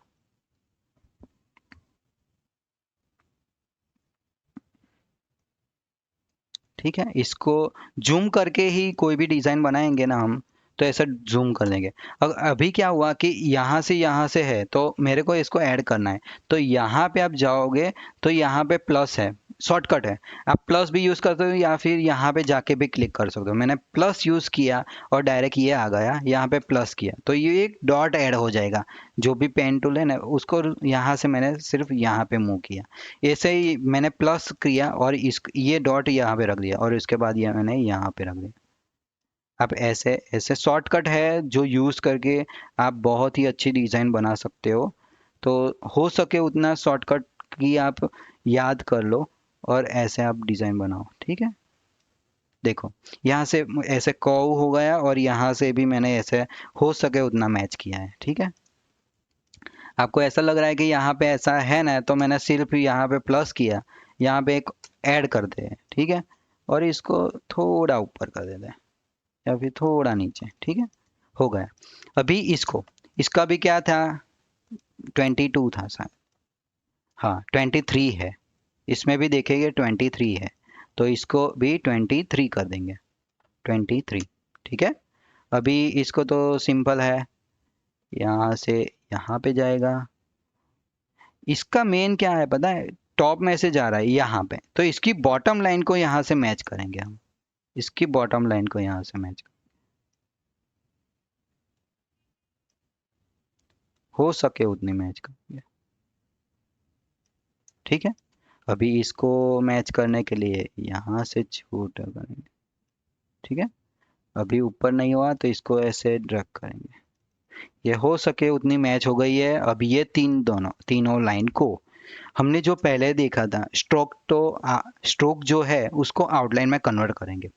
ठीक है, इसको जूम करके ही कोई भी डिज़ाइन बनाएंगे ना हम, तो ऐसा जूम कर देंगे। अभी क्या हुआ कि यहाँ से है तो मेरे को इसको ऐड करना है, तो यहाँ पे आप जाओगे तो यहाँ पे प्लस है, शॉर्टकट है। आप प्लस भी यूज़ करते हो या फिर यहाँ पे जाके भी क्लिक कर सकते हो। मैंने प्लस यूज़ किया और डायरेक्ट ये आ गया, यहाँ पे प्लस किया तो ये एक डॉट ऐड हो जाएगा। जो भी पेन टूल है ना उसको यहाँ से मैंने सिर्फ यहाँ पे मूव किया, ऐसे ही मैंने प्लस किया और इस ये डॉट यहाँ पे रख दिया और इसके बाद ये मैंने यहाँ पे रख दिया। अब ऐसे ऐसे शॉर्टकट है जो यूज़ करके आप बहुत ही अच्छी डिज़ाइन बना सकते हो। तो हो सके उतना शॉर्टकट की आप याद कर लो और ऐसे आप डिज़ाइन बनाओ। ठीक है, देखो यहाँ से ऐसे कर्व हो गया और यहाँ से भी मैंने ऐसे हो सके उतना मैच किया है। ठीक है, आपको ऐसा लग रहा है कि यहाँ पे ऐसा है ना, तो मैंने सिर्फ यहाँ पे प्लस किया, यहाँ पे एक ऐड करते हैं। ठीक है, और इसको थोड़ा ऊपर कर देते हैं या फिर थोड़ा नीचे। ठीक है, हो गया। अभी इसको, इसका भी क्या था, 22 था शायद, हाँ 23 है, इसमें भी देखेंगे 23 है, तो इसको भी 23 कर देंगे, 23। ठीक है, अभी इसको तो सिंपल है, यहाँ से यहाँ पे जाएगा। इसका मेन क्या है पता है, टॉप में से जा रहा है यहाँ पे, तो इसकी बॉटम लाइन को यहाँ से मैच करेंगे हम, इसकी बॉटम लाइन को यहाँ से मैच हो सके उतनी मैच करेंगे। ठीक है, अभी इसको मैच करने के लिए यहाँ से छोटा करेंगे। ठीक है, अभी ऊपर नहीं हुआ तो इसको ऐसे ड्रैग करेंगे, ये हो सके उतनी मैच हो गई है। अब ये तीनों लाइन को हमने जो पहले देखा था स्ट्रोक, तो स्ट्रोक जो है उसको आउटलाइन में कन्वर्ट करेंगे,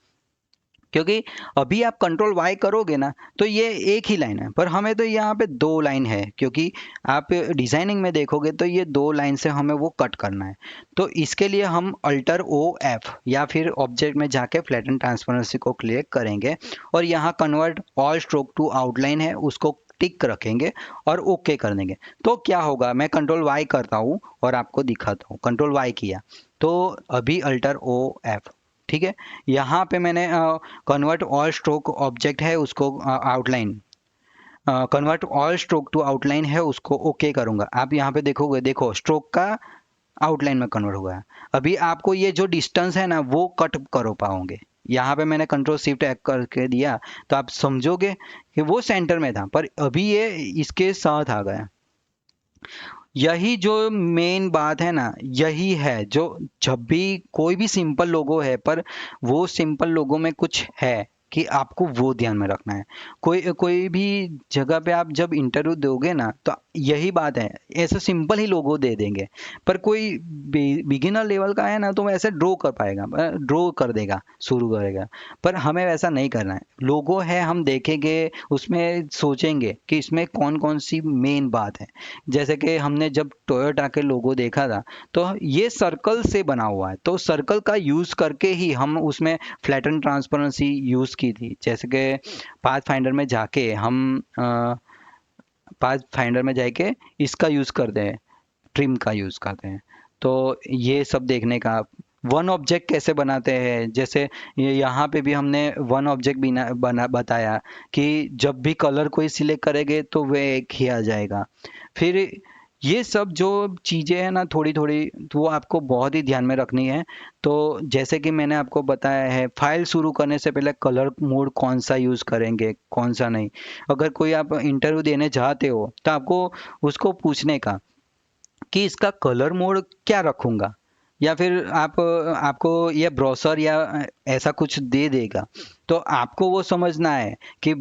क्योंकि अभी आप कंट्रोल वाई करोगे ना तो ये एक ही लाइन है, पर हमें तो यहाँ पे दो लाइन है, क्योंकि आप डिजाइनिंग में देखोगे तो ये दो लाइन से हमें वो कट करना है। तो इसके लिए हम अल्टर ओ एफ या फिर ऑब्जेक्ट में जाके फ्लैटन ट्रांसपेरेंसी को क्लिक करेंगे और यहाँ convert all stroke to outline है उसको टिक रखेंगे और ओके कर देंगे। तो क्या होगा, मैं कंट्रोल वाई करता हूँ और आपको दिखाता हूँ। कंट्रोल वाई किया तो अभी अल्टर ओ एफ, ठीक है, यहाँ पे मैंने कन्वर्ट ऑल स्ट्रोक ऑब्जेक्ट है उसको outline, convert all stroke to outline है उसको ओके करूंगा। आप यहाँ पे देखोगे, देखो स्ट्रोक का आउटलाइन में कन्वर्ट हो गया। अभी आपको ये जो डिस्टेंस है ना वो कट करो पाओगे, यहाँ पे मैंने कंट्रोल शिफ्ट एक करके दिया तो आप समझोगे कि वो सेंटर में था, पर अभी ये इसके साथ आ गया। यही जो मेन बात है ना, यही है जो जब भी कोई भी सिंपल लोगो है, पर वो सिंपल लोगो में कुछ है कि आपको वो ध्यान में रखना है। कोई कोई भी जगह पे आप जब इंटरव्यू दोगे ना तो यही बात है, ऐसा सिंपल ही लोगो दे देंगे, पर कोई बिगिनर लेवल का है ना तो वो ऐसे ड्रॉ कर पाएगा, ड्रॉ कर देगा, शुरू करेगा। पर हमें वैसा नहीं करना है। लोगो है हम देखेंगे उसमें सोचेंगे कि इसमें कौन कौन सी मेन बात है। जैसे कि हमने जब टोयोटा के लोगो देखा था तो ये सर्कल से बना हुआ है, तो सर्कल का यूज़ करके ही हम उसमें फ्लैटन ट्रांसपेरेंसी यूज़ की थी। जैसे कि पाथ फाइंडर में जाके हम पाथ फाइंडर में जाके इसका यूज़ करते हैं, ट्रिम का यूज़ करते हैं। तो ये सब देखने का, वन ऑब्जेक्ट कैसे बनाते हैं, जैसे ये यहाँ पे भी हमने वन ऑब्जेक्ट बना बताया कि जब भी कलर कोई सिलेक्ट करेंगे तो वह एक ही आ जाएगा। फिर ये सब जो चीज़ें हैं ना थोड़ी थोड़ी, तो वो आपको बहुत ही ध्यान में रखनी है। तो जैसे कि मैंने आपको बताया है, फाइल शुरू करने से पहले कलर मोड कौन सा यूज़ करेंगे कौन सा नहीं। अगर कोई आप इंटरव्यू देने चाहते हो तो आपको उसको पूछने का कि इसका कलर मोड क्या रखूँगा, या फिर आप आपको ये ब्राउज़र या ऐसा कुछ दे देगा तो आपको वो समझना है कि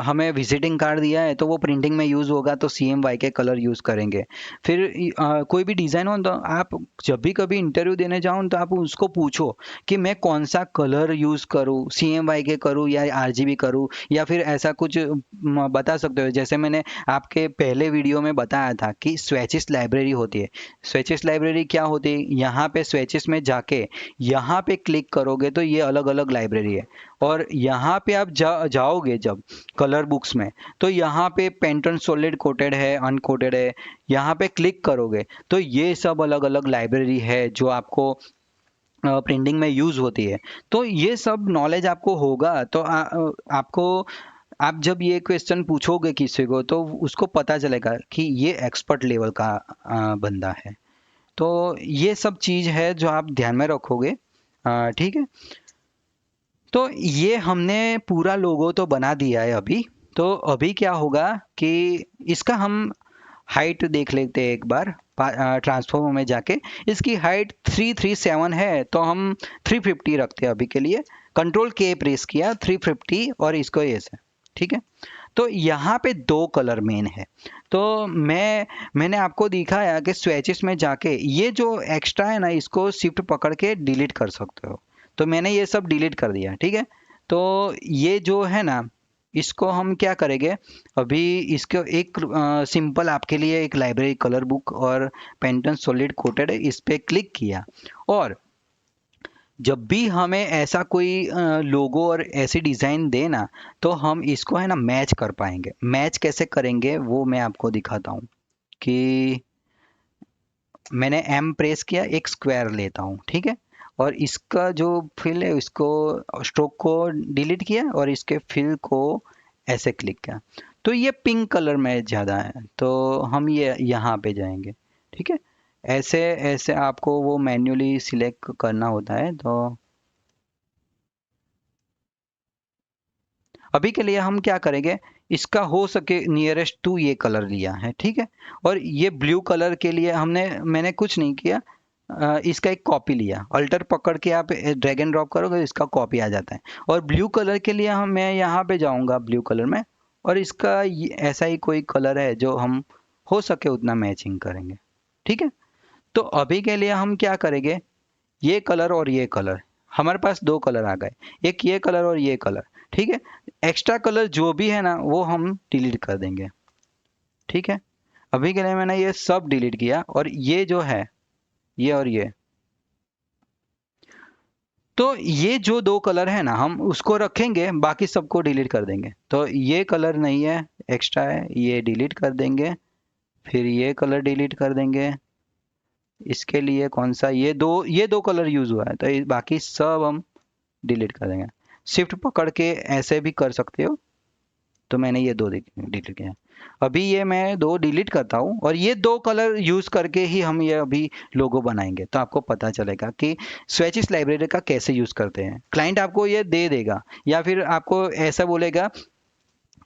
हमें विजिटिंग कार्ड दिया है तो वो प्रिंटिंग में यूज़ होगा तो CMYK के कलर यूज़ करेंगे। फिर कोई भी डिज़ाइन हो तो आप जब भी कभी इंटरव्यू देने जाओ तो आप उसको पूछो कि मैं कौन सा कलर यूज़ करूँ, CMYK करूँ या RGB करूँ, या फिर ऐसा कुछ बता सकते हो। जैसे मैंने आपके पहले वीडियो में बताया था कि स्वेचिस लाइब्रेरी होती है। स्वेचिस लाइब्रेरी क्या होती है, यहाँ पे स्वेचिस में जाके यहाँ पे क्लिक करोगे तो ये अलग अलग लाइब्रेरी है। और यहाँ पे आप जाओगे जब कलर बुक्स में, तो यहाँ पे पेंटन सॉलिड कोटेड है, अनकोटेड है, यहाँ पे क्लिक करोगे तो ये सब अलग अलग लाइब्रेरी है जो आपको प्रिंटिंग में यूज़ होती है। तो ये सब नॉलेज आपको होगा तो आपको, आप जब ये क्वेश्चन पूछोगे किसी को तो उसको पता चलेगा कि ये एक्सपर्ट लेवल का बंदा है। तो ये सब चीज़ है जो आप ध्यान में रखोगे। ठीक है। तो ये हमने पूरा लोगो तो बना दिया है अभी। तो अभी क्या होगा कि इसका हम हाइट देख लेते हैं एक बार। ट्रांसफॉर्मर में जाके इसकी हाइट 337 है तो हम 350 रखते हैं अभी के लिए। Ctrl K प्रेस किया, 350, और इसको ऐसे। ठीक है। तो यहाँ पे दो कलर मेन है। तो मैंने आपको दिखाया कि स्वेचेस में जाके ये जो एक्स्ट्रा है ना, इसको शिफ्ट पकड़ के डिलीट कर सकते हो। तो मैंने ये सब डिलीट कर दिया। ठीक है। तो ये जो है ना, इसको हम क्या करेंगे अभी, इसको एक सिंपल आपके लिए एक लाइब्रेरी कलर बुक और पेंटन सॉलिड कोटेड है, इस पे क्लिक किया। और जब भी हमें ऐसा कोई लोगो और ऐसी डिज़ाइन देना तो हम इसको है ना मैच कर पाएंगे। मैच कैसे करेंगे वो मैं आपको दिखाता हूँ कि मैंने M प्रेस किया, एक स्क्वायर लेता हूँ। ठीक है। और इसका जो फिल है इसको, स्ट्रोक को डिलीट किया और इसके फिल को ऐसे क्लिक किया तो ये पिंक कलर में ज़्यादा है तो हम ये यहाँ पे जाएंगे। ठीक है। ऐसे ऐसे आपको वो मैन्युअली सिलेक्ट करना होता है। तो अभी के लिए हम क्या करेंगे, इसका हो सके नियरेस्ट टू ये कलर लिया है। ठीक है। और ये ब्लू कलर के लिए मैंने कुछ नहीं किया, इसका एक कॉपी लिया। अल्टर पकड़ के आप ड्रैग एंड ड्रॉप करोगे इसका कॉपी आ जाता है। और ब्लू कलर के लिए मैं यहाँ पे जाऊँगा ब्लू कलर में, और इसका ऐसा ही कोई कलर है जो हम हो सके उतना मैचिंग करेंगे। ठीक है। तो अभी के लिए हम क्या करेंगे, ये कलर और ये कलर, हमारे पास दो कलर आ गए, एक ये कलर और ये कलर। ठीक है। एक्स्ट्रा कलर जो भी है ना वो हम डिलीट कर देंगे। ठीक है। अभी के लिए मैंने ये सब डिलीट किया, और ये जो है ये और ये, तो ये जो दो कलर है ना हम उसको रखेंगे, बाकी सबको डिलीट कर देंगे। तो ये कलर नहीं है, एक्स्ट्रा है, ये डिलीट कर देंगे। फिर ये कलर डिलीट कर देंगे। इसके लिए कौन सा, ये दो कलर यूज हुआ है तो बाकी सब हम डिलीट कर देंगे। शिफ्ट पकड़ के ऐसे भी कर सकते हो। तो मैंने ये दो डिलीट किया। अभी ये मैं दो डिलीट करता हूँ, और ये दो कलर यूज करके ही हम ये अभी लोगो बनाएंगे। तो आपको पता चलेगा कि स्वेचिस लाइब्रेरी का कैसे यूज करते हैं। क्लाइंट आपको ये दे देगा या फिर आपको ऐसा बोलेगा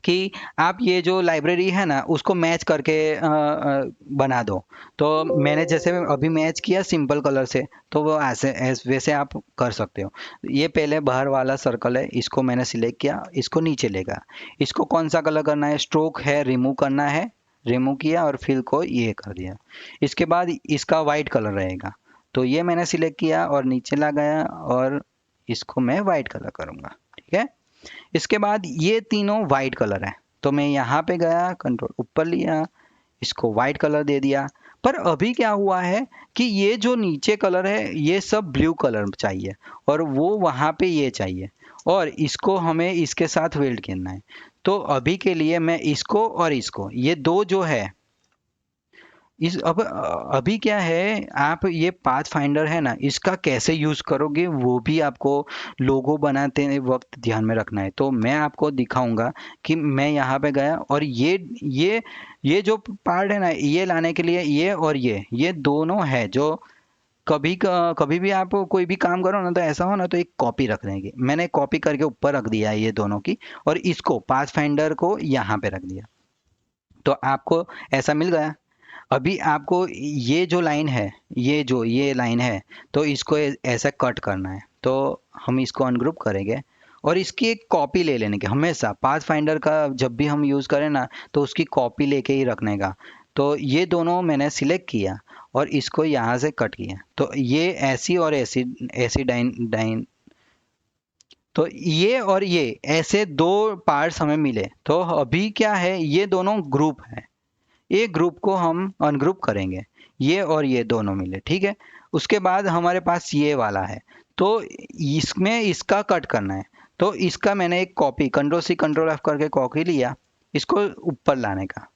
कि आप ये जो लाइब्रेरी है ना उसको मैच करके बना दो। तो मैंने जैसे अभी मैच किया सिंपल कलर से, तो वो वैसे आप कर सकते हो। ये पहले बाहर वाला सर्कल है, इसको मैंने सिलेक्ट किया, इसको नीचे लेगा। इसको कौन सा कलर करना है, स्ट्रोक है, रिमूव करना है, रिमूव किया और फिल को ये कर दिया। इसके बाद इसका वाइट कलर रहेगा, तो ये मैंने सिलेक्ट किया और नीचे लगाया, और इसको मैं वाइट कलर करूँगा। ठीक है। इसके बाद ये तीनों वाइट कलर है, तो मैं यहाँ पे गया, कंट्रोल ऊपर लिया, इसको वाइट कलर दे दिया। पर अभी क्या हुआ है कि ये जो नीचे कलर है ये सब ब्लू कलर चाहिए, और वो वहाँ पे ये चाहिए, और इसको हमें इसके साथ वेल्ड करना है। तो अभी के लिए मैं इसको और इसको, ये दो जो है इस अब अभी क्या है, आप ये पाथ फाइंडर है ना इसका कैसे यूज़ करोगे वो भी आपको लोगो बनाते वक्त ध्यान में रखना है। तो मैं आपको दिखाऊंगा कि मैं यहाँ पे गया, और ये जो पार्ट है ना ये लाने के लिए ये और ये दोनों है जो कभी भी आप कोई भी काम करो ना तो ऐसा हो ना तो एक कॉपी रख देंगे। मैंने कॉपी करके ऊपर रख दिया है ये दोनों की, और इसको पाथ फाइंडर को यहाँ पे रख दिया। तो आपको ऐसा मिल गया। अभी आपको ये जो लाइन है, ये लाइन है, तो इसको ऐसा कट करना है। तो हम इसको अनग्रुप करेंगे, और इसकी एक कॉपी ले लेने की, हमेशा पाथ फाइंडर का जब भी हम यूज़ करें ना तो उसकी कॉपी लेके ही रखने का। तो ये दोनों मैंने सिलेक्ट किया और इसको यहाँ से कट किया, तो ये ऐसी और ऐसी ऐसी डाइन डाइन, तो ये और ये ऐसे दो पार्ट्स हमें मिले। तो अभी क्या है, ये दोनों ग्रुप है, एक ग्रुप को हम अनग्रुप करेंगे, ये और ये दोनों मिले, ठीक है। उसके बाद हमारे पास ये वाला है, तो इसमें इसका कट करना है। तो इसका मैंने एक copy control C control F करके कॉपी लिया, इसको ऊपर लाने का,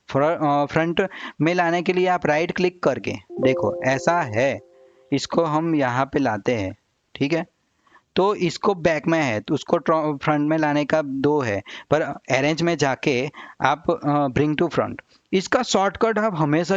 फ्रंट में लाने के लिए आप राइट क्लिक करके देखो ऐसा है, इसको हम यहाँ पे लाते हैं, ठीक है। तो इसको बैक में है तो उसको फ्रंट में लाने का दो है, पर अरेंज में जाके आप ब्रिंग टू फ्रंट, इसका शॉर्टकट आप हमेशा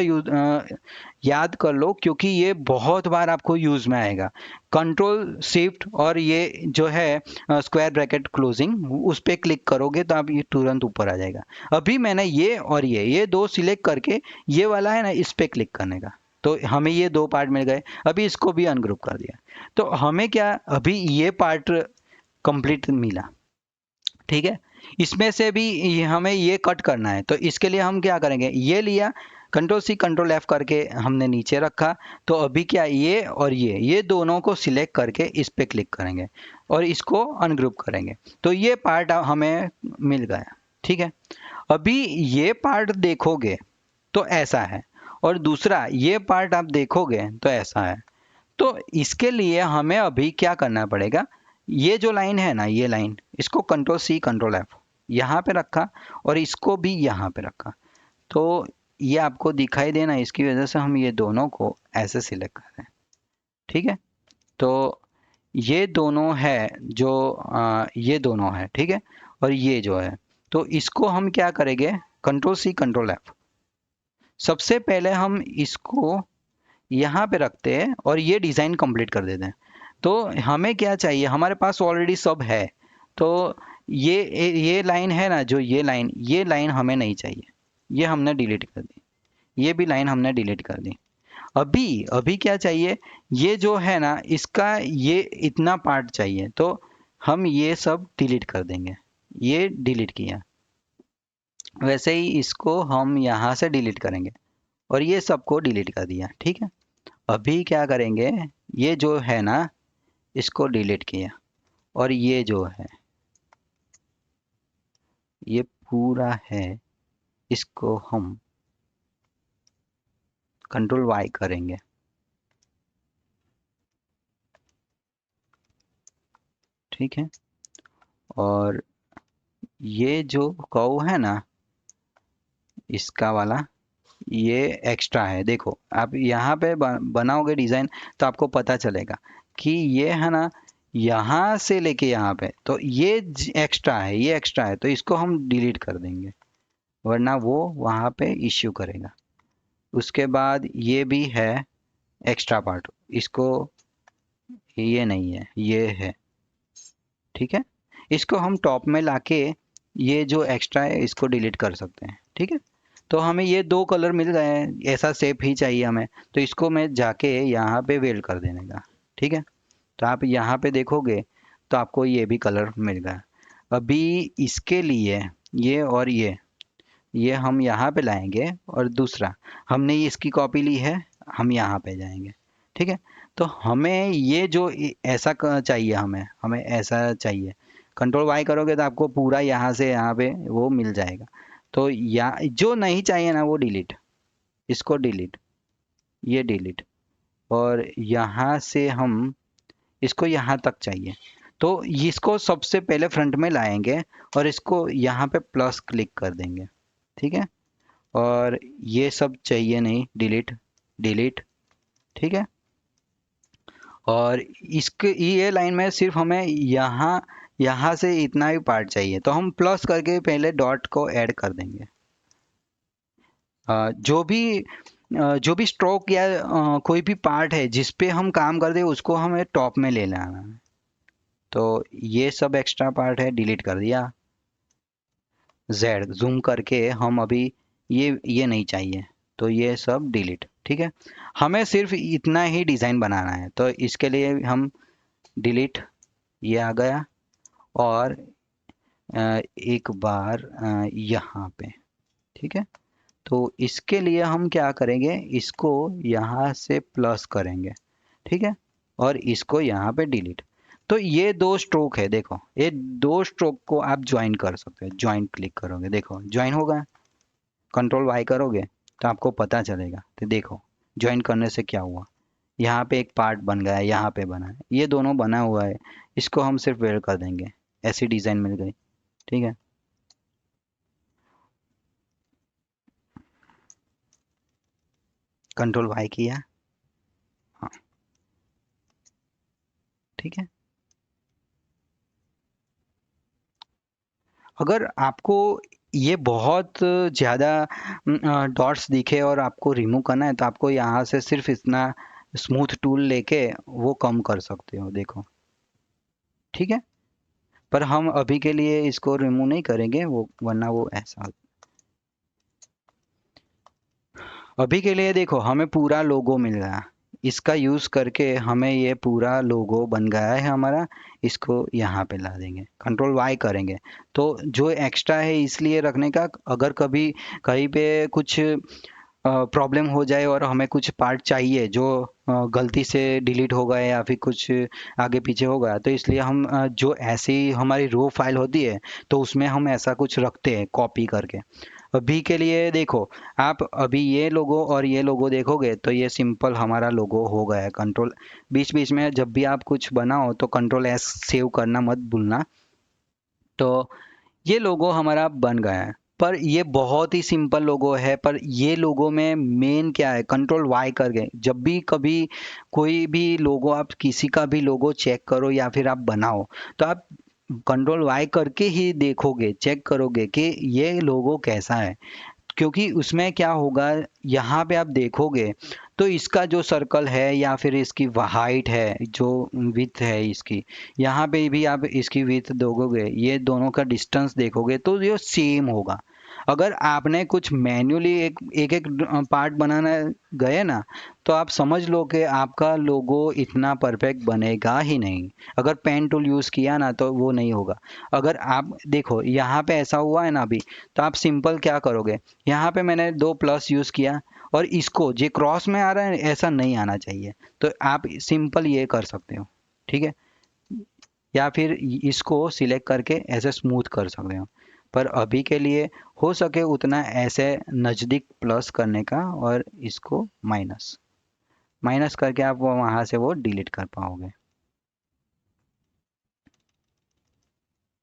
याद कर लो, क्योंकि ये बहुत बार आपको यूज़ में आएगा। कंट्रोल शिफ्ट और ये जो है स्क्वायर ब्रैकेट क्लोजिंग, उस पर क्लिक करोगे तो आप ये तुरंत ऊपर आ जाएगा। अभी मैंने ये और ये दो सिलेक्ट करके ये वाला है ना, इस पर क्लिक करने का, तो हमें ये दो पार्ट मिल गए। अभी इसको भी अनग्रुप कर दिया, तो हमें क्या, अभी ये पार्ट कंप्लीट मिला, ठीक है। इसमें से भी हमें ये कट करना है, तो इसके लिए हम क्या करेंगे, ये लिया कंट्रोल सी कंट्रोल एफ करके हमने नीचे रखा, तो अभी क्या, ये और ये दोनों को सिलेक्ट करके इस पे क्लिक करेंगे और इसको अनग्रुप करेंगे, तो ये पार्ट हमें मिल गया, ठीक है। अभी ये पार्ट देखोगे तो ऐसा है, और दूसरा ये पार्ट आप देखोगे तो ऐसा है। तो इसके लिए हमें अभी क्या करना पड़ेगा, ये जो लाइन है ना, ये लाइन, इसको कंट्रोल सी कंट्रोल एफ यहाँ पे रखा और इसको भी यहाँ पे रखा, तो ये आपको दिखाई देना, इसकी वजह से हम ये दोनों को ऐसे सिलेक्ट कर रहे हैं, ठीक है। तो ये दोनों है जो ये दोनों है, ठीक है, और ये जो है, तो इसको हम क्या करेंगे, कंट्रोल सी कंट्रोल एफ, सबसे पहले हम इसको यहाँ पे रखते हैं और ये डिज़ाइन कंप्लीट कर देते हैं। तो हमें क्या चाहिए, हमारे पास ऑलरेडी सब है, तो ये लाइन है ना, जो ये लाइन हमें नहीं चाहिए, ये हमने डिलीट कर दी, ये भी लाइन हमने डिलीट कर दी। अभी अभी क्या चाहिए, ये जो है ना, इसका ये इतना पार्ट चाहिए, तो हम ये सब डिलीट कर देंगे, ये डिलीट किया। वैसे ही इसको हम यहाँ से डिलीट करेंगे और ये सबको डिलीट कर दिया, ठीक है। अभी क्या करेंगे, ये जो है ना, इसको डिलीट किया, और ये जो है, ये पूरा है, इसको हम कंट्रोल वाई करेंगे, ठीक है। और ये जो कर्व है ना, इसका वाला, ये एक्स्ट्रा है, देखो आप यहाँ पे बनाओगे डिज़ाइन तो आपको पता चलेगा कि ये है ना, यहाँ से लेके यहाँ पे, तो ये एक्स्ट्रा है, ये एक्स्ट्रा है, तो इसको हम डिलीट कर देंगे, वरना वो वहाँ पे इश्यू करेगा। उसके बाद ये भी है एक्स्ट्रा पार्ट, इसको, ये नहीं है, ये है, ठीक है। इसको हम टॉप में लाके ये जो एक्स्ट्रा है इसको डिलीट कर सकते हैं, ठीक है। तो हमें ये दो कलर मिल गए हैं, ऐसा शेप ही चाहिए हमें, तो इसको मैं जाके यहाँ पे वेल्ड कर देने का, ठीक है। तो आप यहाँ पे देखोगे तो आपको ये भी कलर मिल गया। अभी इसके लिए ये और ये हम यहाँ पे लाएंगे, और दूसरा हमने इसकी कॉपी ली है, हम यहाँ पे जाएंगे, ठीक है। तो हमें ये जो ऐसा चाहिए, हमें हमें ऐसा चाहिए, कंट्रोल वाई करोगे तो आपको पूरा यहाँ से यहाँ पे वो मिल जाएगा। तो या जो नहीं चाहिए ना वो डिलीट, इसको डिलीट, ये डिलीट, और यहाँ से हम इसको यहाँ तक चाहिए, तो इसको सबसे पहले फ्रंट में लाएंगे और इसको यहाँ पे प्लस क्लिक कर देंगे, ठीक है। और ये सब चाहिए नहीं, डिलीट डिलीट, ठीक है। और इसके ये लाइन में सिर्फ हमें यहाँ से इतना ही पार्ट चाहिए, तो हम प्लस करके पहले डॉट को ऐड कर देंगे। जो भी स्ट्रोक या कोई भी पार्ट है जिस पे हम काम कर दे उसको हमें टॉप में ले लेना है। तो ये सब एक्स्ट्रा पार्ट है, डिलीट कर दिया। जेड जूम करके हम अभी ये नहीं चाहिए, तो ये सब डिलीट, ठीक है। हमें सिर्फ इतना ही डिज़ाइन बनाना है, तो इसके लिए हम डिलीट, ये आ गया। और एक बार यहाँ पे, ठीक है। तो इसके लिए हम क्या करेंगे, इसको यहाँ से प्लस करेंगे, ठीक है, और इसको यहाँ पे डिलीट। तो ये दो स्ट्रोक है, देखो ये दो स्ट्रोक को आप ज्वाइन कर सकते हो। ज्वाइन क्लिक करोगे, देखो ज्वाइन होगा। कंट्रोल वाई करोगे तो आपको पता चलेगा। तो देखो ज्वाइन करने से क्या हुआ, यहाँ पे एक पार्ट बन गया है, यहाँ पे बना है, ये दोनों बना हुआ है। इसको हम सिर्फ वेयर कर देंगे, ऐसी डिज़ाइन मिल गई, ठीक है। कंट्रोल वाई किया, हाँ, ठीक है। अगर आपको ये बहुत ज़्यादा डॉट्स दिखे और आपको रिमूव करना है तो आपको यहाँ से सिर्फ इतना स्मूथ टूल लेके वो कम कर सकते हो, देखो, ठीक है। पर हम अभी के लिए इसको रिमूव नहीं करेंगे वो, वरना वो ऐसा। अभी के लिए देखो हमें पूरा लोगो मिल गया, इसका यूज़ करके हमें ये पूरा लोगो बन गया है हमारा। इसको यहाँ पे ला देंगे, कंट्रोल वाई करेंगे तो जो एक्स्ट्रा है इसलिए रखने का, अगर कभी कहीं पे कुछ प्रॉब्लम हो जाए और हमें कुछ पार्ट चाहिए जो गलती से डिलीट हो गए या फिर कुछ आगे पीछे हो गया, तो इसलिए हम जो ऐसी हमारी रो फाइल होती है तो उसमें हम ऐसा कुछ रखते हैं कॉपी करके। अभी के लिए देखो, आप अभी ये लोगो और ये लोगो देखोगे तो ये सिंपल हमारा लोगो हो गया है। कंट्रोल, बीच बीच में जब भी आप कुछ बनाओ तो कंट्रोल एस सेव करना मत भूलना। तो ये लोगो हमारा बन गया है। पर ये बहुत ही सिंपल लोगो है, पर ये लोगो में मेन क्या है, कंट्रोल वाई कर गए। जब भी कभी कोई भी लोगो, आप किसी का भी लोगो चेक करो या फिर आप बनाओ, तो आप कंट्रोल वाई करके ही देखोगे, चेक करोगे कि ये लोगो कैसा है। क्योंकि उसमें क्या होगा, यहाँ पे आप देखोगे तो इसका जो सर्कल है या फिर इसकी हाइट है, जो विथ है इसकी, यहाँ पे भी आप इसकी विथ दोगे, ये दोनों का डिस्टेंस देखोगे तो ये सेम होगा। अगर आपने कुछ मैन्युअली एक एक एक पार्ट बनाना गए ना, तो आप समझ लो कि आपका लोगो इतना परफेक्ट बनेगा ही नहीं। अगर पेन टूल यूज़ किया ना तो वो नहीं होगा। अगर आप देखो यहाँ पे ऐसा हुआ है ना अभी, तो आप सिंपल क्या करोगे, यहाँ पे मैंने दो प्लस यूज़ किया और इसको जो क्रॉस में आ रहा है ऐसा नहीं आना चाहिए, तो आप सिंपल ये कर सकते हो, ठीक है। या फिर इसको सिलेक्ट करके ऐसे स्मूथ कर सकते हो। पर अभी के लिए हो सके उतना ऐसे नज़दीक प्लस करने का, और इसको माइनस माइनस करके आप वो वहाँ से वो डिलीट कर पाओगे।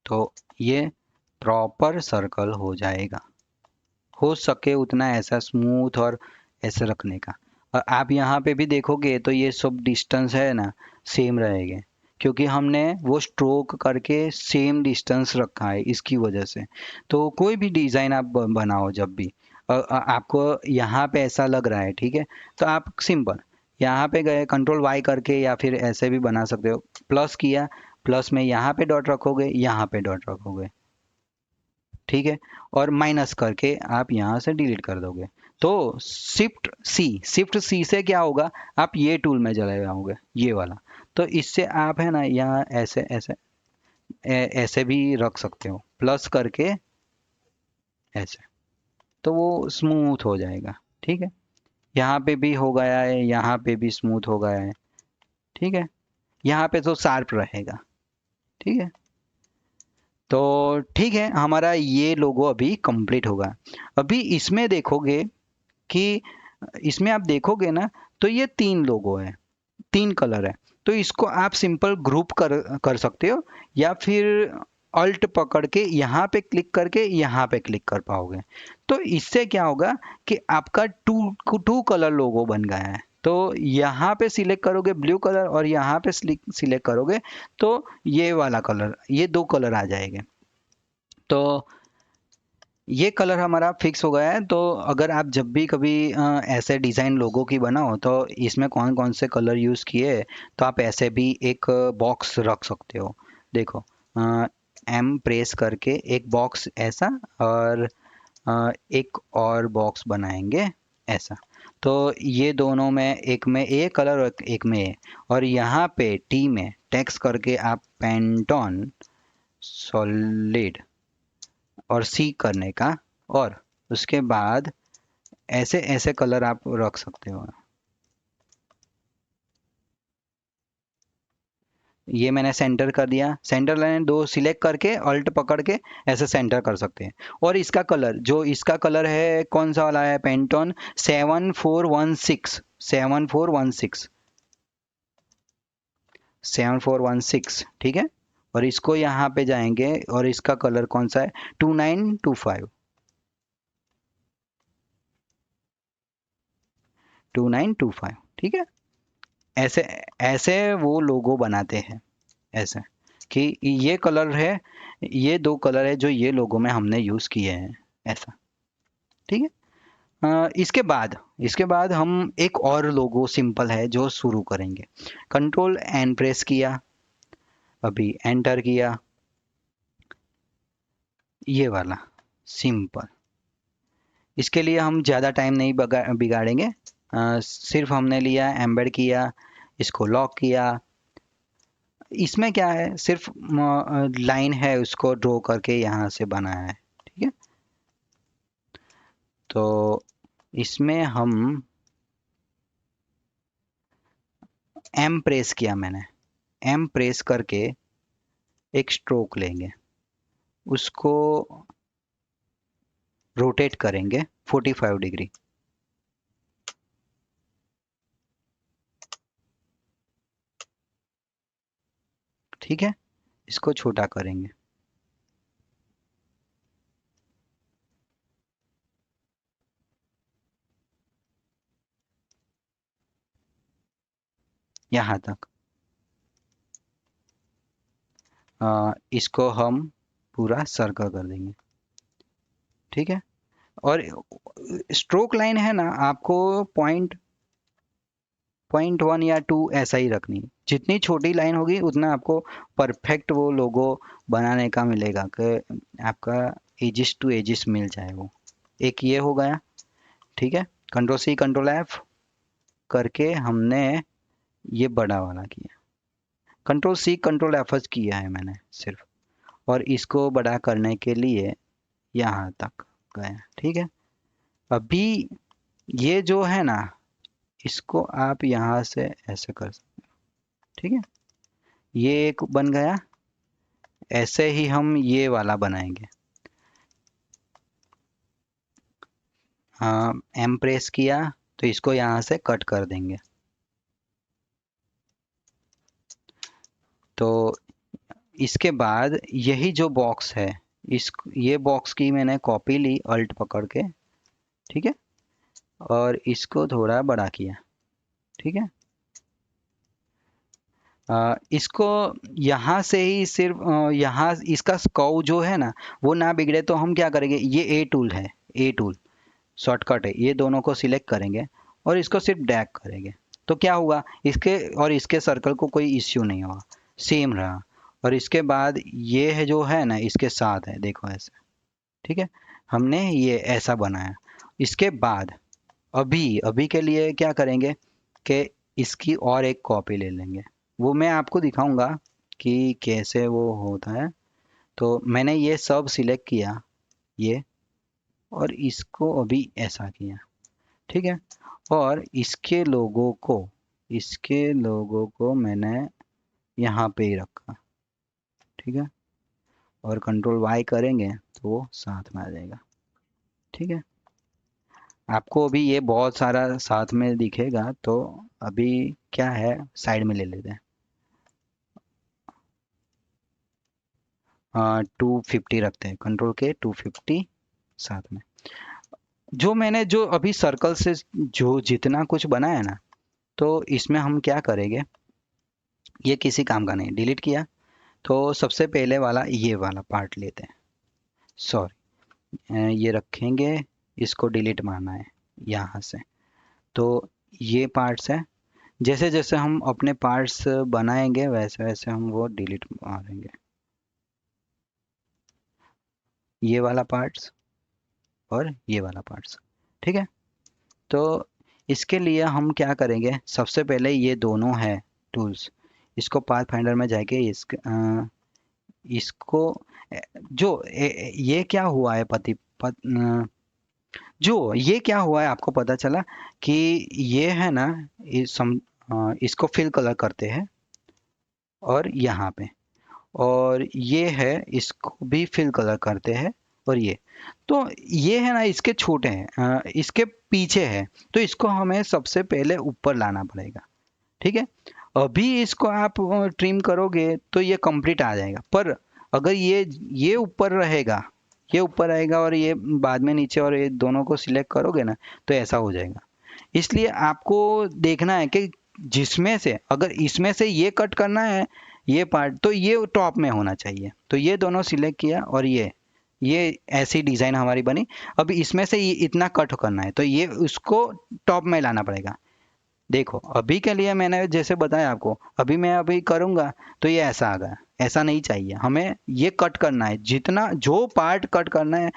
तो ये प्रॉपर सर्कल हो जाएगा। हो सके उतना ऐसा स्मूथ और ऐसे रखने का। और आप यहाँ पे भी देखोगे तो ये सब डिस्टेंस है ना, सेम रहेंगे, क्योंकि हमने वो स्ट्रोक करके सेम डिस्टेंस रखा है इसकी वजह से। तो कोई भी डिज़ाइन आप बनाओ जब भी आपको यहाँ पे ऐसा लग रहा है, ठीक है, तो आप सिंपल यहाँ पे गए, कंट्रोल वाई करके या फिर ऐसे भी बना सकते हो। प्लस किया, प्लस में यहाँ पे डॉट रखोगे, यहाँ पे डॉट रखोगे, ठीक है, और माइनस करके आप यहाँ से डिलीट कर दोगे। तो शिफ्ट सी से क्या होगा, आप ये टूल में चले जाओगे, ये वाला। तो इससे आप है ना यहाँ ऐसे ऐसे ऐसे भी रख सकते हो, प्लस करके ऐसे, तो वो स्मूथ हो जाएगा, ठीक है। यहाँ पे भी हो गया है, यहाँ पे भी स्मूथ हो गया है, ठीक है। यहाँ पे तो शार्प रहेगा, ठीक है। तो ठीक है, हमारा ये लोगो अभी कंप्लीट होगा। अभी इसमें देखोगे कि इसमें आप देखोगे ना, तो ये तीन लोगो है, तीन कलर है। तो इसको आप सिंपल ग्रुप कर कर सकते हो, या फिर अल्ट पकड़ के यहाँ पे क्लिक करके यहाँ पे क्लिक कर पाओगे। तो इससे क्या होगा कि आपका टू टू कलर लोगो बन गया है। तो यहाँ पे सिलेक्ट करोगे ब्लू कलर और यहाँ पे सिलेक्ट करोगे तो ये वाला कलर, ये दो कलर आ जाएंगे। तो ये कलर हमारा फिक्स हो गया है। तो अगर आप जब भी कभी ऐसे डिज़ाइन लोगों की बनाओ तो इसमें कौन कौन से कलर यूज़ किए, तो आप ऐसे भी एक बॉक्स रख सकते हो। देखो एम प्रेस करके एक बॉक्स ऐसा, और एक और बॉक्स बनाएंगे ऐसा। तो ये दोनों में, एक में ए कलर और एक में ए, और यहाँ पे टी में टेक्स्ट करके आप पेंटॉन सॉलिड और सी करने का, और उसके बाद ऐसे ऐसे कलर आप रख सकते हो। ये मैंने सेंटर कर दिया, सेंटर लाइन दो सिलेक्ट करके अल्ट पकड़ के ऐसे सेंटर कर सकते हैं। और इसका कलर, जो इसका कलर है कौन सा वाला है, पेंटोन 7416, 7416, 7416, ठीक है। और इसको यहाँ पे जाएंगे और इसका कलर कौन सा है, 2925, 2925, ठीक है। ऐसे ऐसे वो लोगो बनाते हैं, ऐसे कि ये कलर है, ये दो कलर है जो ये लोगो में हमने यूज़ किए हैं, ऐसा, ठीक है। इसके बाद हम एक और लोगो सिंपल है जो शुरू करेंगे। कंट्रोल एन प्रेस किया, अभी एंटर किया, ये वाला सिंपल। इसके लिए हम ज़्यादा टाइम नहीं बिगाड़ेंगे। सिर्फ हमने लिया, एम्बेड किया, इसको लॉक किया। इसमें क्या है, सिर्फ लाइन है उसको ड्रॉ करके यहाँ से बनाया है, ठीक है। तो इसमें हम एम प्रेस किया मैंने, एम प्रेस करके एक स्ट्रोक लेंगे, उसको रोटेट करेंगे 45 डिग्री, ठीक है। इसको छोटा करेंगे, यहाँ तक। इसको हम पूरा सर्कल कर देंगे, ठीक है। और स्ट्रोक लाइन है ना, आपको पॉइंट 1 या 2 ऐसा ही रखनी है। जितनी छोटी लाइन होगी उतना आपको परफेक्ट वो लोगो बनाने का मिलेगा, कि आपका एजिस टू एजिस मिल जाए वो। एक ये हो गया, ठीक है। कंट्रोल सी कंट्रोल एफ करके हमने ये बड़ा वाला किया, कंट्रोल सी कंट्रोल एफ किया है मैंने सिर्फ। और इसको बड़ा करने के लिए यहाँ तक गया, ठीक है। अभी ये जो है ना, इसको आप यहाँ से ऐसे कर सकते हैं, ठीक है। ये एक बन गया। ऐसे ही हम ये वाला बनाएंगे। हाँ, एम प्रेस किया तो इसको यहाँ से कट कर देंगे। तो इसके बाद यही जो बॉक्स है, इस ये बॉक्स की मैंने कॉपी ली अल्ट पकड़ के, ठीक है। और इसको थोड़ा बड़ा किया, ठीक है। इसको यहाँ से ही सिर्फ यहाँ इसका स्कॉव जो है ना वो ना बिगड़े, तो हम क्या करेंगे, ये ए टूल है, ए टूल शॉर्टकट है, ये दोनों को सिलेक्ट करेंगे और इसको सिर्फ ड्रैग करेंगे। तो क्या हुआ, इसके और इसके सर्कल को कोई इश्यू नहीं हुआ, सेम रहा। और इसके बाद ये है जो है ना इसके साथ है, देखो ऐसे, ठीक है। हमने ये ऐसा बनाया। इसके बाद अभी अभी के लिए क्या करेंगे कि इसकी और एक कॉपी ले लेंगे, वो मैं आपको दिखाऊंगा कि कैसे वो होता है। तो मैंने ये सब सिलेक्ट किया, ये, और इसको अभी ऐसा किया, ठीक है। और इसके लोगों को मैंने यहाँ पे ही रखा, ठीक है। और कंट्रोल वाई करेंगे तो वो साथ में आ जाएगा, ठीक है। आपको अभी ये बहुत सारा साथ में दिखेगा, तो अभी क्या है, साइड में ले लेते हैं। 250 रखते हैं, कंट्रोल के 250 साथ में। जो अभी सर्कल से जो जितना कुछ बनाया ना, तो इसमें हम क्या करेंगे, ये किसी काम का नहीं, डिलीट किया। तो सबसे पहले वाला ये वाला पार्ट लेते हैं, सॉरी, ये रखेंगे, इसको डिलीट मारना है यहाँ से। तो ये पार्ट्स है, जैसे जैसे हम अपने पार्ट्स बनाएंगे वैसे वैसे हम वो डिलीट मारेंगे, ये वाला पार्ट्स और ये वाला पार्ट्स, ठीक है। तो इसके लिए हम क्या करेंगे, सबसे पहले ये दोनों है टूल्स, इसको पाथ फाइंडर में जाके इसको ये क्या हुआ है जो ये क्या हुआ है आपको पता चला कि ये है ना, इसको फिल कलर करते हैं और यहाँ पे, और ये है इसको भी फिल कलर करते हैं, और ये तो ये है ना इसके छोटे हैं, इसके पीछे है, तो इसको हमें सबसे पहले ऊपर लाना पड़ेगा। ठीक है, अभी इसको आप ट्रिम करोगे तो ये कंप्लीट आ जाएगा, पर अगर ये ऊपर रहेगा, ये ऊपर आएगा और ये बाद में नीचे, और ये दोनों को सिलेक्ट करोगे ना तो ऐसा हो जाएगा। इसलिए आपको देखना है कि जिसमें से अगर इसमें से ये कट करना है ये पार्ट, तो ये टॉप में होना चाहिए। तो ये दोनों सिलेक्ट किया और ये ऐसी डिज़ाइन हमारी बनी। अब इसमें से ये इतना कट करना है तो ये उसको टॉप में लाना पड़ेगा। देखो अभी के लिए मैंने जैसे बताया आपको, अभी मैं अभी करूँगा तो ये ऐसा आ गया, ऐसा नहीं चाहिए, हमें ये कट करना है, जितना जो पार्ट कट करना है।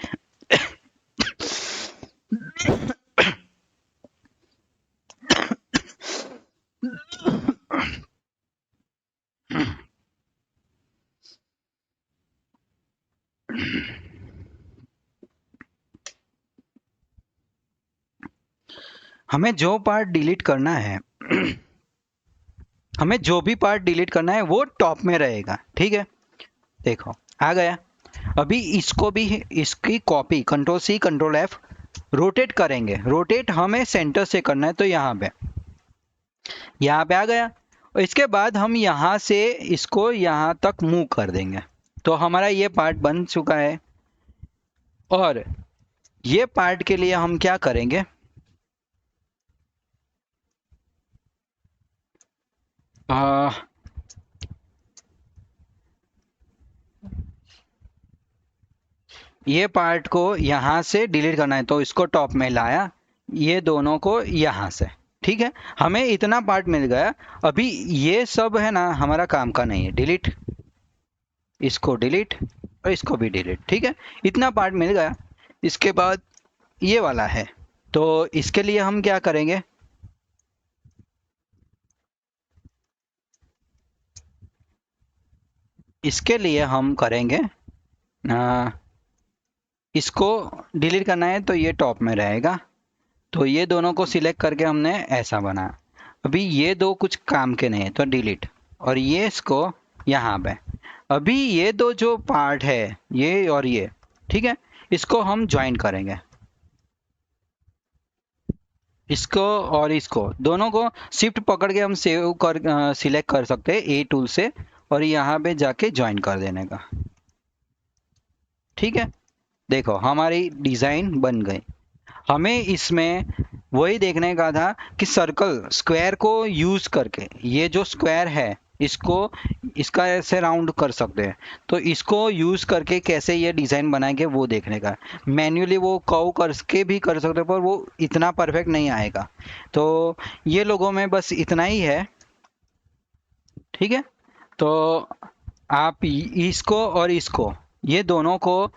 हमें जो पार्ट डिलीट करना है हमें जो भी पार्ट डिलीट करना है वो टॉप में रहेगा। ठीक है, देखो आ गया। अभी इसको भी, इसकी copy control C control F rotate करेंगे। रोटेट हमें सेंटर से करना है, तो यहाँ पे आ गया। और इसके बाद हम यहाँ से इसको यहाँ तक मूव कर देंगे, तो हमारा ये पार्ट बन चुका है। और ये पार्ट के लिए हम क्या करेंगे, ये पार्ट को यहाँ से डिलीट करना है, तो इसको टॉप में लाया, ये दोनों को यहाँ से। ठीक है, हमें इतना पार्ट मिल गया। अभी ये सब है ना हमारा काम का नहीं है, डिलीट, इसको डिलीट और इसको भी डिलीट। ठीक है, इतना पार्ट मिल गया। इसके बाद ये वाला है, तो इसके लिए हम क्या करेंगे, इसके लिए हम करेंगे इसको डिलीट करना है तो ये टॉप में रहेगा, तो ये दोनों को सिलेक्ट करके हमने ऐसा बनाया। अभी ये दो कुछ काम के नहीं है तो डिलीट, और ये इसको यहाँ पे। अभी ये दो जो पार्ट है ये और ये, ठीक है, इसको हम ज्वाइन करेंगे, इसको और इसको दोनों को शिफ्ट पकड़ के हम सेव कर सिलेक्ट कर सकते हैं ए टूल से, और यहाँ पे जाके ज्वाइन कर देने का। ठीक है, देखो हमारी डिज़ाइन बन गई। हमें इसमें वही देखने का था कि सर्कल स्क्वायर को यूज़ करके, ये जो स्क्वायर है इसको, इसका ऐसे राउंड कर सकते हैं, तो इसको यूज़ करके कैसे ये डिज़ाइन बनाएंगे वो देखने का। मैन्युअली वो कर्व करके भी कर सकते हैं, पर वो इतना परफेक्ट नहीं आएगा। तो ये लोगों में बस इतना ही है। ठीक है, तो आप इसको और इसको, ये दोनों को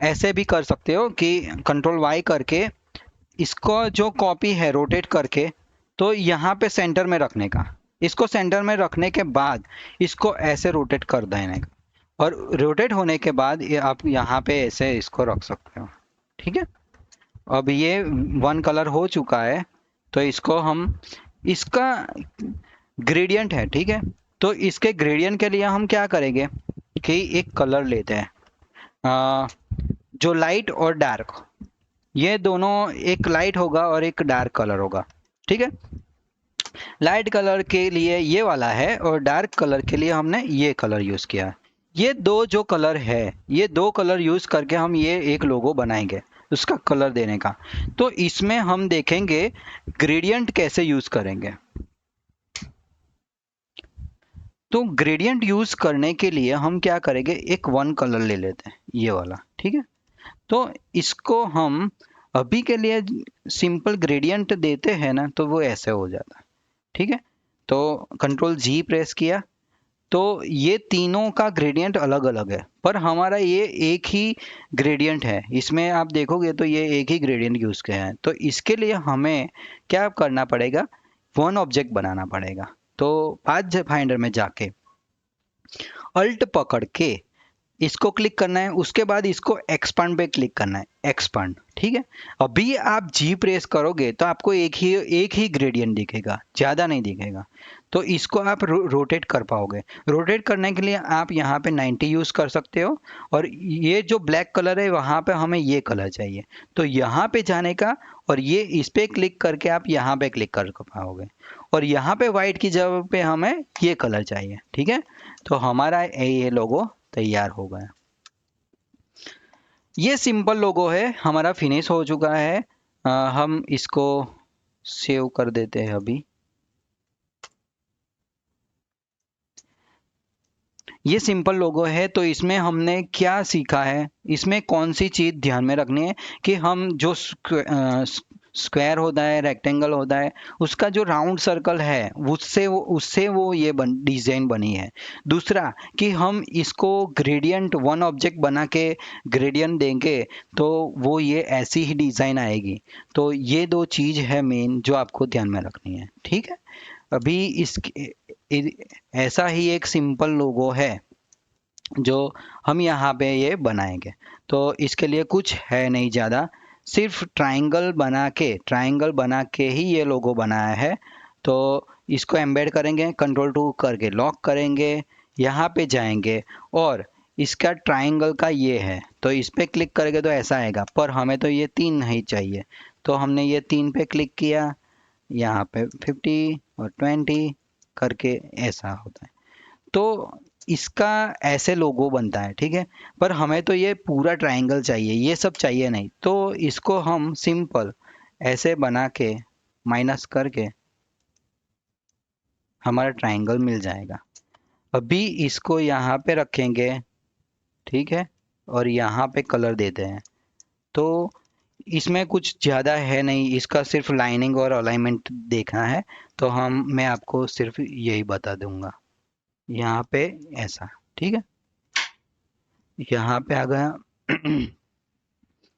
ऐसे भी कर सकते हो कि कंट्रोल वाई करके इसको जो कॉपी है रोटेट करके, तो यहाँ पे सेंटर में रखने का, इसको सेंटर में रखने के बाद इसको ऐसे रोटेट कर देने का, और रोटेट होने के बाद ये आप यहाँ पे ऐसे इसको रख सकते हो। ठीक है, अब ये वन कलर हो चुका है, तो इसको हम, इसका ग्रेडियंट है। ठीक है, तो इसके ग्रेडियंट के लिए हम क्या करेंगे कि एक कलर लेते हैं, जो लाइट और डार्क, ये दोनों, एक लाइट होगा और एक डार्क कलर होगा। ठीक है, लाइट कलर के लिए ये वाला है और डार्क कलर के लिए हमने ये कलर यूज़ किया है। ये दो जो कलर है, ये दो कलर यूज़ करके हम ये एक लोगो बनाएंगे उसका कलर देने का। तो इसमें हम देखेंगे ग्रेडियंट कैसे यूज़ करेंगे। तो ग्रेडियंट यूज़ करने के लिए हम क्या करेंगे, एक वन कलर ले लेते हैं ये वाला। ठीक है, तो इसको हम अभी के लिए सिंपल ग्रेडियंट देते हैं ना, तो वो ऐसे हो जाता है। ठीक है, तो कंट्रोल जी प्रेस किया, तो ये तीनों का ग्रेडियंट अलग अलग है, पर हमारा ये एक ही ग्रेडियंट है। इसमें आप देखोगे तो ये एक ही ग्रेडियंट यूज़ किया है। तो इसके लिए हमें क्या करना पड़ेगा, वन ऑब्जेक्ट बनाना पड़ेगा। तो पाथ फाइंडर में जाके अल्ट पकड़ के इसको क्लिक करना है, उसके बाद इसको एक्सपांड पे क्लिक करना है, एक्सपांड। ठीक है, अभी आप जी प्रेस करोगे तो आपको एक ही ग्रेडियंट दिखेगा, ज़्यादा नहीं दिखेगा। तो इसको आप रोटेट कर पाओगे। रोटेट करने के लिए आप यहाँ पे 90 यूज़ कर सकते हो, और ये जो ब्लैक कलर है वहाँ पे हमें ये कलर चाहिए, तो यहाँ पे जाने का, और ये इस पर क्लिक करके आप यहाँ पे क्लिक कर पाओगे, और यहाँ पे वाइट की जगह पे हमें ये कलर चाहिए। ठीक है, तो हमारा ये लोगो तैयार हो गया। ये सिंपल लोगो है, हमारा फिनिश हो चुका है। हम इसको सेव कर देते हैं अभी। ये सिंपल लोगो है, तो इसमें हमने क्या सीखा है, इसमें कौन सी चीज़ ध्यान में रखनी है कि हम जो स्क्वायर होता है, रेक्टेंगल होता है, उसका जो राउंड सर्कल है उससे वो ये डिज़ाइन बनी है। दूसरा कि हम इसको ग्रेडियंट वन ऑब्जेक्ट बना के ग्रेडियंट देंगे तो वो ये ऐसी ही डिज़ाइन आएगी। तो ये दो चीज़ है मेन जो आपको ध्यान में रखनी है। ठीक है, अभी ऐसा ही एक सिंपल लोगो है जो हम यहाँ पे ये बनाएंगे। तो इसके लिए कुछ है नहीं ज़्यादा, सिर्फ ट्रायंगल बना के ही ये लोगो बनाया है। तो इसको एम्बेड करेंगे, कंट्रोल टू करके लॉक करेंगे, यहाँ पे जाएंगे, और इसका ट्रायंगल का ये है, तो इस पर क्लिक करेंगे तो ऐसा आएगा, पर हमें तो ये 3 नहीं चाहिए, तो हमने ये 3 पे क्लिक किया, यहाँ पे 50 और 20 करके ऐसा होता है। तो इसका ऐसे लोगो बनता है। ठीक है, पर हमें तो ये पूरा ट्रायंगल चाहिए, ये सब चाहिए नहीं, तो इसको हम सिंपल ऐसे बना के माइनस करके हमारा ट्रायंगल मिल जाएगा। अभी इसको यहाँ पे रखेंगे, ठीक है, और यहाँ पे कलर देते हैं। तो इसमें कुछ ज़्यादा है नहीं, इसका सिर्फ लाइनिंग और अलाइनमेंट देखना है, तो मैं आपको सिर्फ यही बता दूंगा। यहाँ पे ऐसा, ठीक है, यहाँ पे आ गया।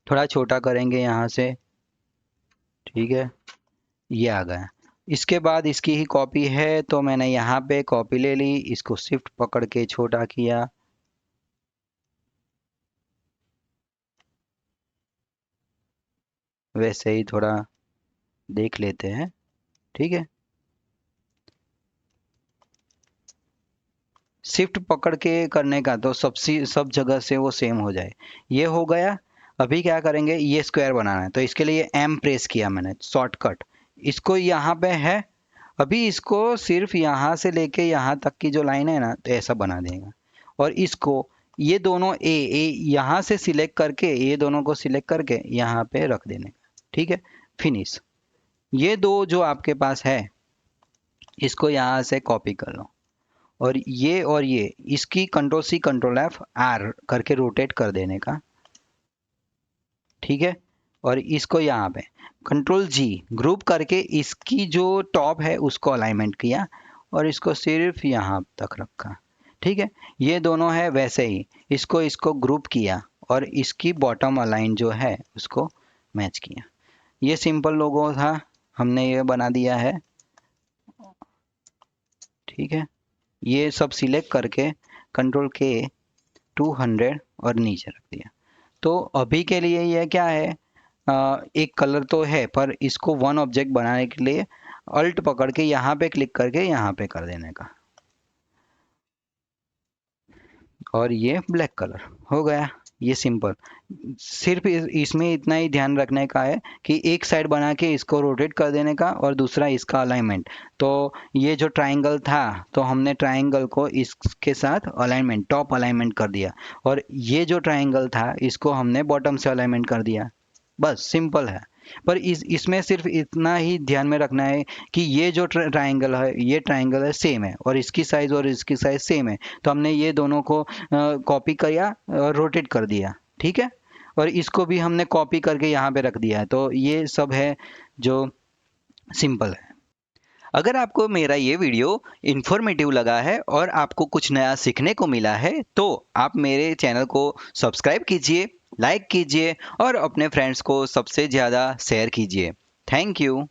थोड़ा छोटा करेंगे यहाँ से, ठीक है, ये आ गया। इसके बाद इसकी ही कॉपी है, तो मैंने यहाँ पे कॉपी ले ली, इसको शिफ्ट पकड़ के छोटा किया, वैसे ही थोड़ा देख लेते हैं। ठीक है, शिफ्ट पकड़ के करने का, तो सब जगह से वो सेम हो जाए। ये हो गया। अभी क्या करेंगे, ये स्क्वायर बनाना है, तो इसके लिए एम प्रेस किया मैंने, शॉर्टकट। इसको यहाँ पे है, अभी इसको सिर्फ यहाँ से लेके यहाँ तक की जो लाइन है ना, तो ऐसा बना देगा। और इसको ये दोनों ए यहाँ से सिलेक्ट करके, ये दोनों को सिलेक्ट करके यहाँ पे रख देने का। ठीक है, फिनिश। ये दो जो आपके पास है, इसको यहाँ से कॉपी कर लो, और ये इसकी control C control F R करके रोटेट कर देने का। ठीक है, और इसको यहाँ पे कंट्रोल जी ग्रुप करके इसकी जो टॉप है उसको अलाइनमेंट किया, और इसको सिर्फ यहाँ तक रखा। ठीक है, ये दोनों है वैसे ही, इसको ग्रुप किया, और इसकी बॉटम अलाइन जो है उसको मैच किया। ये सिंपल लोगो था, हमने ये बना दिया है। ठीक है, ये सब सिलेक्ट करके कंट्रोल के 200 और नीचे रख दिया। तो अभी के लिए ये क्या है, एक कलर तो है, पर इसको वन ऑब्जेक्ट बनाने के लिए अल्ट पकड़ के यहाँ पे क्लिक करके यहाँ पे कर देने का, और ये ब्लैक कलर हो गया। ये सिंपल, सिर्फ इसमें इतना ही ध्यान रखने का है कि एक साइड बना के इसको रोटेट कर देने का, और दूसरा इसका अलाइनमेंट। तो ये जो ट्रायंगल था, तो हमने ट्रायंगल को इसके साथ अलाइनमेंट, टॉप अलाइनमेंट कर दिया, और ये जो ट्रायंगल था इसको हमने बॉटम से अलाइनमेंट कर दिया। बस सिंपल है। पर इसमें सिर्फ इतना ही ध्यान में रखना है कि ये जो ट्रायंगल है, ये ट्रायंगल है सेम है, और इसकी साइज और इसकी साइज सेम है, तो हमने ये दोनों को कॉपी किया और रोटेट कर दिया। ठीक है, और इसको भी हमने कॉपी करके यहाँ पे रख दिया है। तो ये सब है जो सिंपल है। अगर आपको मेरा ये वीडियो इन्फॉर्मेटिव लगा है और आपको कुछ नया सीखने को मिला है, तो आप मेरे चैनल को सब्सक्राइब कीजिए, लाइक कीजिए, और अपने फ्रेंड्स को सबसे ज़्यादा शेयर कीजिए। Thank you.